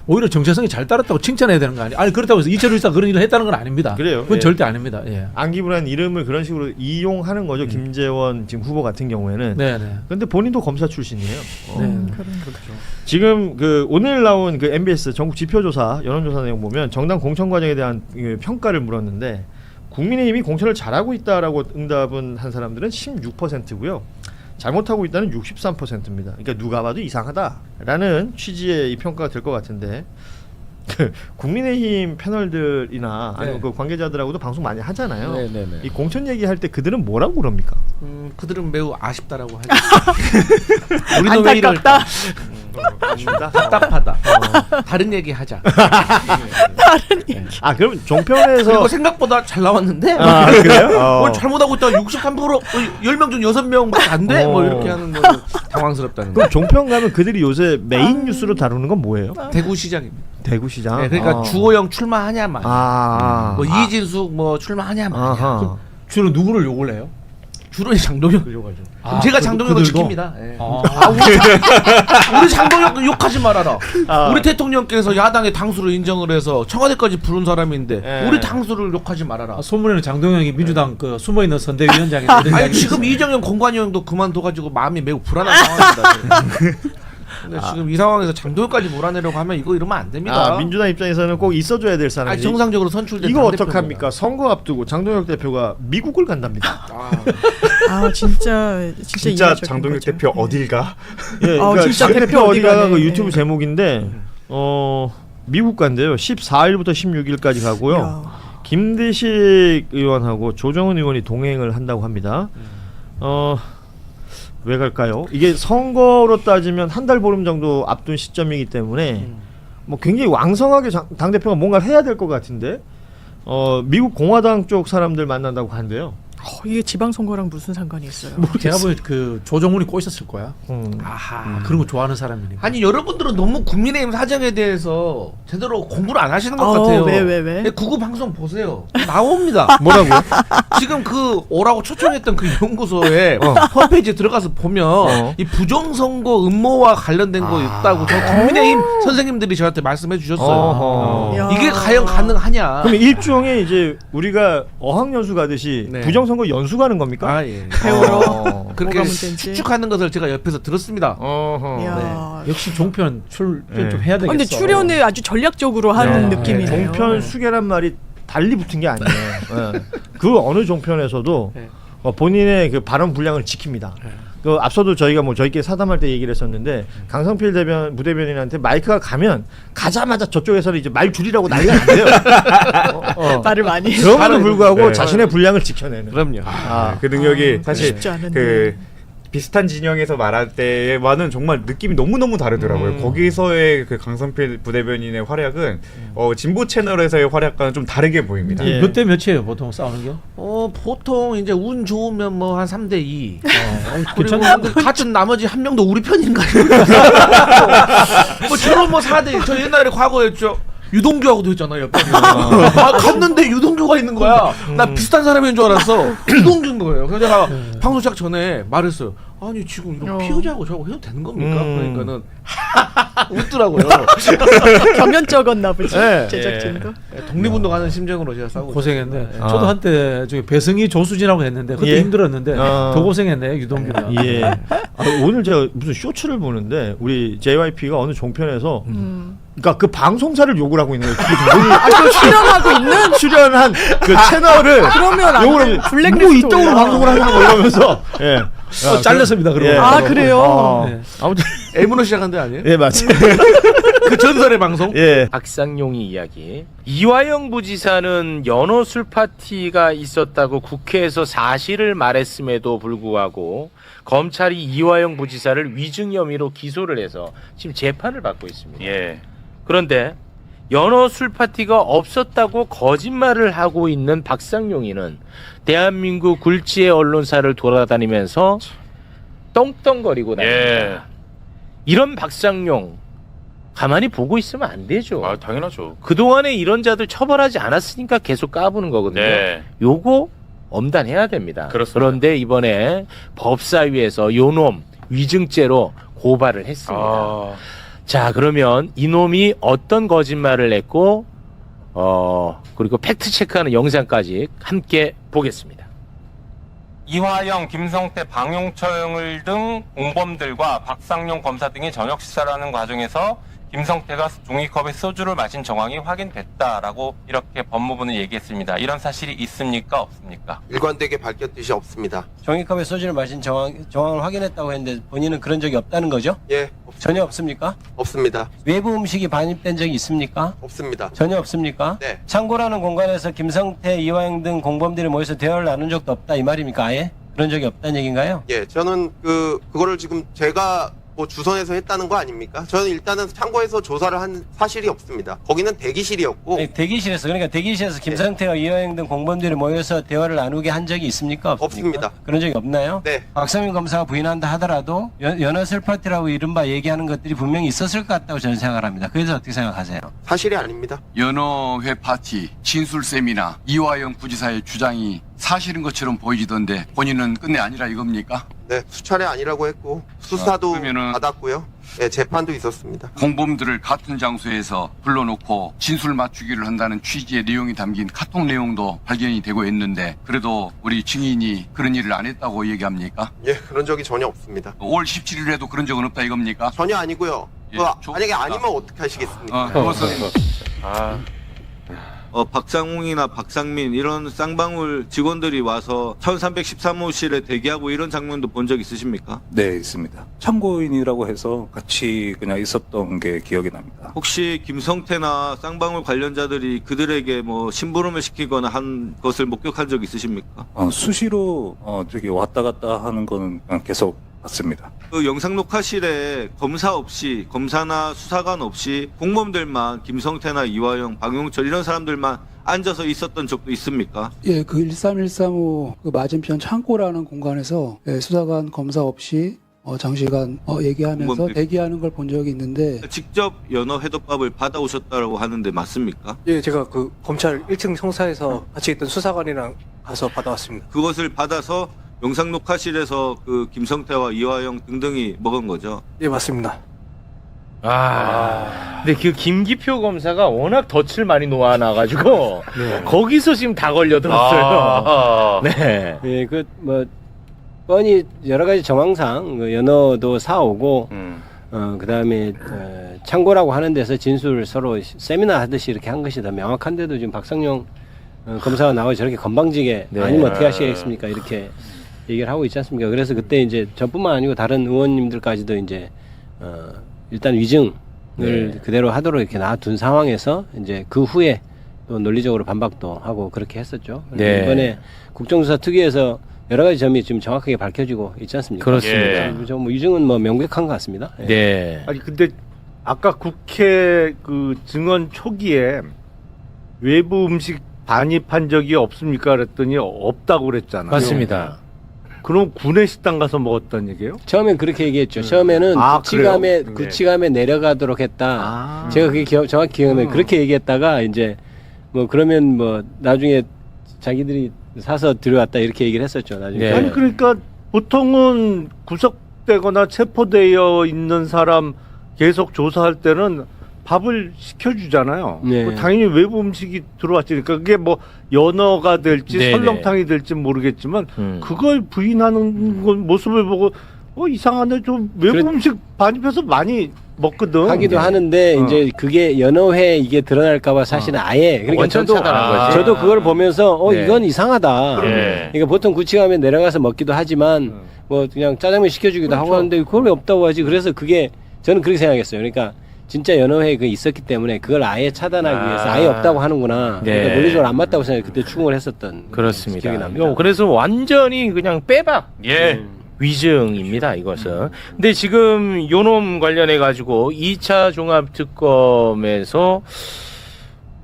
오히려 정체성이 잘 따랐다고 칭찬해야 되는 거 아니에요? 아니 그렇다고 해서 이철우 지사가 그런 일을 했다는 건 아닙니다. 그래요. 그건 예. 절대 아닙니다. 예. 안기부라는 이름을 그런 식으로 이용하는 거죠. 김재원 지금 후보 같은 경우에는. 네네. 근데 본인도 검사 출신이에요. 그렇죠. 지금 그 오늘 나온 그 MBS 전국 지표조사 여론조사 내용 보면 정당 공천 과정에 대한 평가를 물었는데 국민의힘이 공천을 잘하고 있다라고 응답은 한 사람들은 16%고요. 잘못하고 있다는 63%입니다. 그러니까 누가 봐도 이상하다라는 취지의 이 평가가 될 것 같은데 그 국민의힘 패널들이나 아니면 그 관계자들하고도 방송 많이 하잖아요. 네네네. 이 공천 얘기할 때 그들은 뭐라고 그럽니까? 그들은 매우 아쉽다라고 하죠. 우리는 왜 이럴까? 아쉽다. 답답하다. 다른 얘기 하자. 아 그럼 종편에서 그리고 생각보다 잘 나왔는데. 아 그래요? 뭘 잘못하고 있다. 63% 10명 중 6명밖에 안 돼. 뭐 이렇게 하는 거 당황스럽다는 거. 그럼 종편 가면 그들이 요새 메인 뉴스로 다루는 건 뭐예요? 대구시장입니다. 대구시장. 네, 그러니까 주호영 출마하냐 마냐. 뭐 이진숙 뭐 출마하냐 마냐. 주로 누구를 욕을 해요? 주로 장동혁을 욕하죠. 제가 장동혁을 그들도? 지킵니다. 예. 우리 장동혁 욕하지 말아라. 우리 대통령께서 야당의 당수를 인정을 해서 청와대까지 부른 사람인데 우리 당수를 욕하지 말아라. 소문에는 장동영이 민주당 그 숨어 있는 선대위원장이 아니 지금 이정현 공관위원도 그만둬가지고 마음이 매우 불안한 상황입니다. 근데 지금 이 상황에서 장도연까지 몰아내려고 하면 이거 이러면 안 됩니다. 민주당 입장에서는 꼭 있어줘야 될 사람이. 아니, 정상적으로 선출된 이거 당대표입니다. 어떡합니까? 선거 앞두고 장동혁 대표가 미국을 간답니다. 진짜 이례적인 장동혁 거죠. 대표 어딜 가? 예, 아, 그러니까 진짜 장 대표 어디 어디가가 가네. 그 유튜브 제목인데 미국 간대요. 14일부터 16일까지 가고요. 야. 김대식 의원하고 조정은 의원이 동행을 한다고 합니다. 왜 갈까요? 이게 선거로 따지면 한 달 보름 정도 앞둔 시점이기 때문에 뭐 굉장히 왕성하게 당 대표가 뭔가를 해야 될 것 같은데 미국 공화당 쪽 사람들 만난다고 한대요. 이게 지방선거랑 무슨 상관이 있어요? 제가 보기엔 그 조정훈이 꼬셨을 거야. 아하, 그런 거 좋아하는 사람이니까. 아니 여러분들은 너무 국민의힘 사정에 대해서 제대로 공부를 안 하시는 것 같아요. 왜? 구구 방송 보세요. 나옵니다. 뭐라고요? 지금 그 오라고 초청했던 그 연구소에 홈페이지에 들어가서 보면 이 부정선거 음모와 관련된 거 있다고 저 국민의힘 선생님들이 저한테 말씀해 주셨어요. 이게 과연 가능하냐? 그럼 일종의 이제 우리가 어학연수 가듯이 네. 부정선거 연수 가는 겁니까? 예. 배우러 그렇게 뭐가 문제인지. 추측하는 것을 제가 옆에서 들었습니다. 이야. 역시 종편 출연 네. 좀 해야 되겠어. 근데 출연을 아주 전략적으로 한 느낌이네요. 종편 수계란 말이 달리 붙은 게 아니에요. 예. 그 어느 종편에서도 본인의 그 발언 분량을 지킵니다. 그 앞서도 저희가 뭐 저희끼리 사담할 때 얘기를 했었는데 강성필 부대변인한테 마이크가 가면 가자마자 저쪽에서는 이제 말 줄이라고 난리가 난대요. 말을 많이. 그럼에도 불구하고 네. 자신의 분량을 지켜내는. 그럼요. 그 능력이 사실 쉽지 않은데. 그 비슷한 진영에서 말할 때와는 정말 느낌이 너무너무 다르더라고요. 거기서의 그 강성필 부대변인의 활약은 진보 채널에서의 활약과는 좀 다르게 보입니다. 예. 몇 대 몇이에요 보통 싸우는 게? 보통 이제 운 좋으면 뭐 한 3대2. 괜찮아요. 그리고 같은 나머지 한 명도 우리 편인가요? 뭐 저런 뭐 4대. 저 옛날에 과거에 유동규하고도 했잖아요. 옆에. 갔는데 유동규가 있는 거야. 나 비슷한 사람인 줄 알았어. 유동규인 거예요. 그래서 제가 방송 시작 전에 말했어요. 아니 지금 이런 피의자하고 저하고 해도 되는 겁니까? 그러니까는 웃더라고요. 경연적었나 보지. 네. 제작진도. 독립운동하는 심정으로 제가 싸우고 고생했네. 있습니다. 저도 한때 저기 배승희 조수진하고 했는데 그때 예. 힘들었는데 더 고생했네 유동규가. 예. 오늘 제가 무슨 쇼츠를 보는데 우리 JYP가 어느 종편에서 그러니까 그 방송사를 욕을 하고 있는 거예요. 또 출연하고 있는? 출연한 그 채널을 그러면 안 욕을 돼. 하고 블랙리스트 뭐 이따구로 올라가. 방송을 하는 거 이러면서 예. 잘렸습니다. 그러고. 예. 아, 그래요? 네. 아무튼 M으로 시작한 데 아니에요? 예 맞지. 그 전설의 방송? 예. 박상용이 이야기. 이화영 부지사는 연어 술 파티가 있었다고 국회에서 사실을 말했음에도 불구하고 검찰이 이화영 부지사를 위증 혐의로 기소를 해서 지금 재판을 받고 있습니다. 예. 그런데 연어 술 파티가 없었다고 거짓말을 하고 있는 박상용이는 대한민국 굴지의 언론사를 돌아다니면서 떵떵거리고 다닙니다. 이런 박상용 가만히 보고 있으면 안 되죠. 당연하죠. 그동안에 이런 자들 처벌하지 않았으니까 계속 까부는 거거든요. 요거 엄단해야 됩니다. 그렇습니다. 그런데 이번에 법사위에서 요놈 위증죄로 고발을 했습니다. 자, 그러면 이놈이 어떤 거짓말을 했고 그리고 팩트 체크하는 영상까지 함께 보겠습니다. 이화영, 김성태, 방용철 등 공범들과 박상용 검사 등이 저녁 식사를 하는 과정에서 김성태가 종이컵에 소주를 마신 정황이 확인됐다라고 이렇게 법무부는 얘기했습니다. 이런 사실이 있습니까? 없습니까? 일관되게 밝혔듯이 없습니다. 종이컵에 소주를 마신 정황을 확인했다고 했는데 본인은 그런 적이 없다는 거죠? 예, 전혀 없습니까? 없습니다. 외부 음식이 반입된 적이 있습니까? 없습니다. 전혀 없습니까? 네. 창고라는 공간에서 김성태, 이화영 등 공범들이 모여서 대화를 나눈 적도 없다 이 말입니까? 아예? 그런 적이 없다는 얘기인가요? 예, 저는 그거를 지금 제가 뭐 주선해서 했다는 거 아닙니까? 저는 일단은 창고에서 조사를 한 사실이 없습니다. 거기는 대기실이었고. 아니, 대기실에서 김성태와 이화영 등 공범들이 모여서 대화를 나누게 한 적이 있습니까? 없습니다. 그런 적이 없나요? 네. 박상용 검사가 부인한다 하더라도 연어술 파티라고 이른바 얘기하는 것들이 분명히 있었을 것 같다고 저는 생각을 합니다. 그래서 어떻게 생각하세요? 사실이 아닙니다. 연어회 파티, 진술 세미나, 이화영 부지사의 주장이 사실인 것처럼 보이던데 본인은 끝내 아니라 이겁니까? 네, 수차례 아니라고 했고 수사도 그러면은 받았고요. 네, 재판도 있었습니다. 공범들을 같은 장소에서 불러놓고 진술 맞추기를 한다는 취지의 내용이 담긴 카톡 내용도 발견이 되고 있는데 그래도 우리 증인이 그런 일을 안 했다고 얘기합니까? 예, 그런 적이 전혀 없습니다. 5월 17일에도 그런 적은 없다 이겁니까? 전혀 아니고요. 예, 만약에 아니면 어떻게 하시겠습니까? 그것은 박상웅이나 박상민 이런 쌍방울 직원들이 와서 1313호실에 대기하고 이런 장면도 본 적 있으십니까? 네, 있습니다. 참고인이라고 해서 같이 그냥 있었던 게 기억이 납니다. 혹시 김성태나 쌍방울 관련자들이 그들에게 뭐 심부름을 시키거나 한 것을 목격한 적 있으십니까? 수시로 저기 왔다 갔다 하는 거는 계속 봤습니다. 그 영상 녹화실에 검사나 수사관 없이 공범들만 김성태나 이화영, 방용철 이런 사람들만 앉아서 있었던 적도 있습니까? 예, 그 13135 그 맞은편 창고라는 공간에서 수사관 검사 없이 장시간 얘기하면서 공범들. 대기하는 걸 본 적이 있는데 직접 연어 회덮밥을 받아오셨다고 하는데 맞습니까? 예, 제가 그 검찰 1층 청사에서 같이 있던 수사관이랑 가서 받아왔습니다. 그것을 받아서 영상 녹화실에서 그 김성태와 이화영 등등이 먹은 거죠? 예, 맞습니다. 근데 그 김기표 검사가 워낙 덫을 많이 놓아놔가지고 거기서 지금 다 걸려들었어요. 네. 예, 그 뭐 뻔히 여러 가지 정황상 그 연어도 사오고 그다음에 창고라고 하는 데서 진술 서로 세미나 하듯이 이렇게 한 것이 더 명확한데도 지금 박상용 검사가 나와 저렇게 건방지게 아니면 어떻게 하시겠습니까? 이렇게 얘기를 하고 있지 않습니까? 그래서 그때 이제 저뿐만 아니고 다른 의원님들까지도 이제 일단 위증을 그대로 하도록 이렇게 놔둔 상황에서 이제 그 후에 또 논리적으로 반박도 하고 그렇게 했었죠. 네. 이번에 국정조사 특위에서 여러 가지 점이 지금 정확하게 밝혀지고 있지 않습니까? 그렇습니다. 뭐 위증은 뭐 명백한 것 같습니다. 예. 네. 아니 근데 아까 국회 그 증언 초기에 외부 음식 반입한 적이 없습니까? 그랬더니 없다고 그랬잖아요. 맞습니다. 그럼 구내 식당 가서 먹었다는 얘기예요? 처음엔 그렇게 얘기했죠. 처음에는 구치감에 그래요? 구치감에 내려가도록 했다. 제가 그게 정확히 기억나요. 그렇게 얘기했다가 이제 뭐 그러면 뭐 나중에 자기들이 사서 들여왔다 이렇게 얘기를 했었죠. 나중에. 아니 그러니까 보통은 구속되거나 체포되어 있는 사람 계속 조사할 때는 밥을 시켜주잖아요. 당연히 외부 음식이 들어왔지. 그러니까 그게 뭐 연어가 될지 네네. 설렁탕이 될지 모르겠지만 그걸 부인하는 건 모습을 보고 이상하네. 좀 외부 음식 반입해서 많이 먹거든. 하기도 하는데 이제 그게 연어회 이게 드러날까봐 사실은 아예 그러니까 원천 차단한 거지. 저도 그걸 보면서 네. 이건 이상하다. 네. 그러니까 보통 구치감에 내려가서 먹기도 하지만 뭐 그냥 짜장면 시켜주기도 하고 하는데 그걸 왜 없다고 하지? 그래서 그게 저는 그렇게 생각했어요. 그러니까 진짜 연어회 그 있었기 때문에 그걸 아예 차단하기 위해서 아예 없다고 하는구나. 네. 그러니까 논리적으로 안 맞다고 생각 그때 추궁을 했었던 그렇습니다. 기억이 납니다. 그래서 완전히 그냥 빼박 위증입니다, 이것은. 근데 지금 요놈 관련해 가지고 2차 종합 특검에서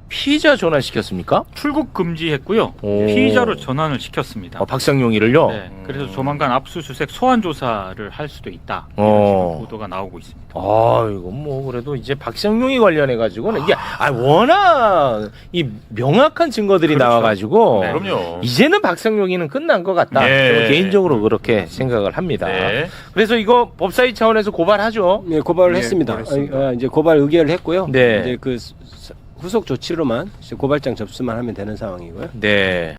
피의자 전환시켰습니까? 출국 금지했고요. 피의자로 전환을 시켰습니다. 박상용이를요? 네. 그래서 조만간 압수수색 소환 조사를 할 수도 있다. 이런 식으로 보도가 나오고 있습니다. 이건 뭐 그래도 이제 박상용이 관련해 가지고는 이게 워낙 이 명확한 증거들이 그렇죠. 나와가지고 네. 그럼요. 이제는 박상용이는 끝난 것 같다. 네. 저는 개인적으로 그렇게 생각을 합니다. 네. 그래서 이거 법사위 차원에서 고발하죠. 네, 고발을 했습니다. 이제 고발 의결을 했고요. 네. 이제 그 후속 조치로만 고발장 접수만 하면 되는 상황이고요. 네.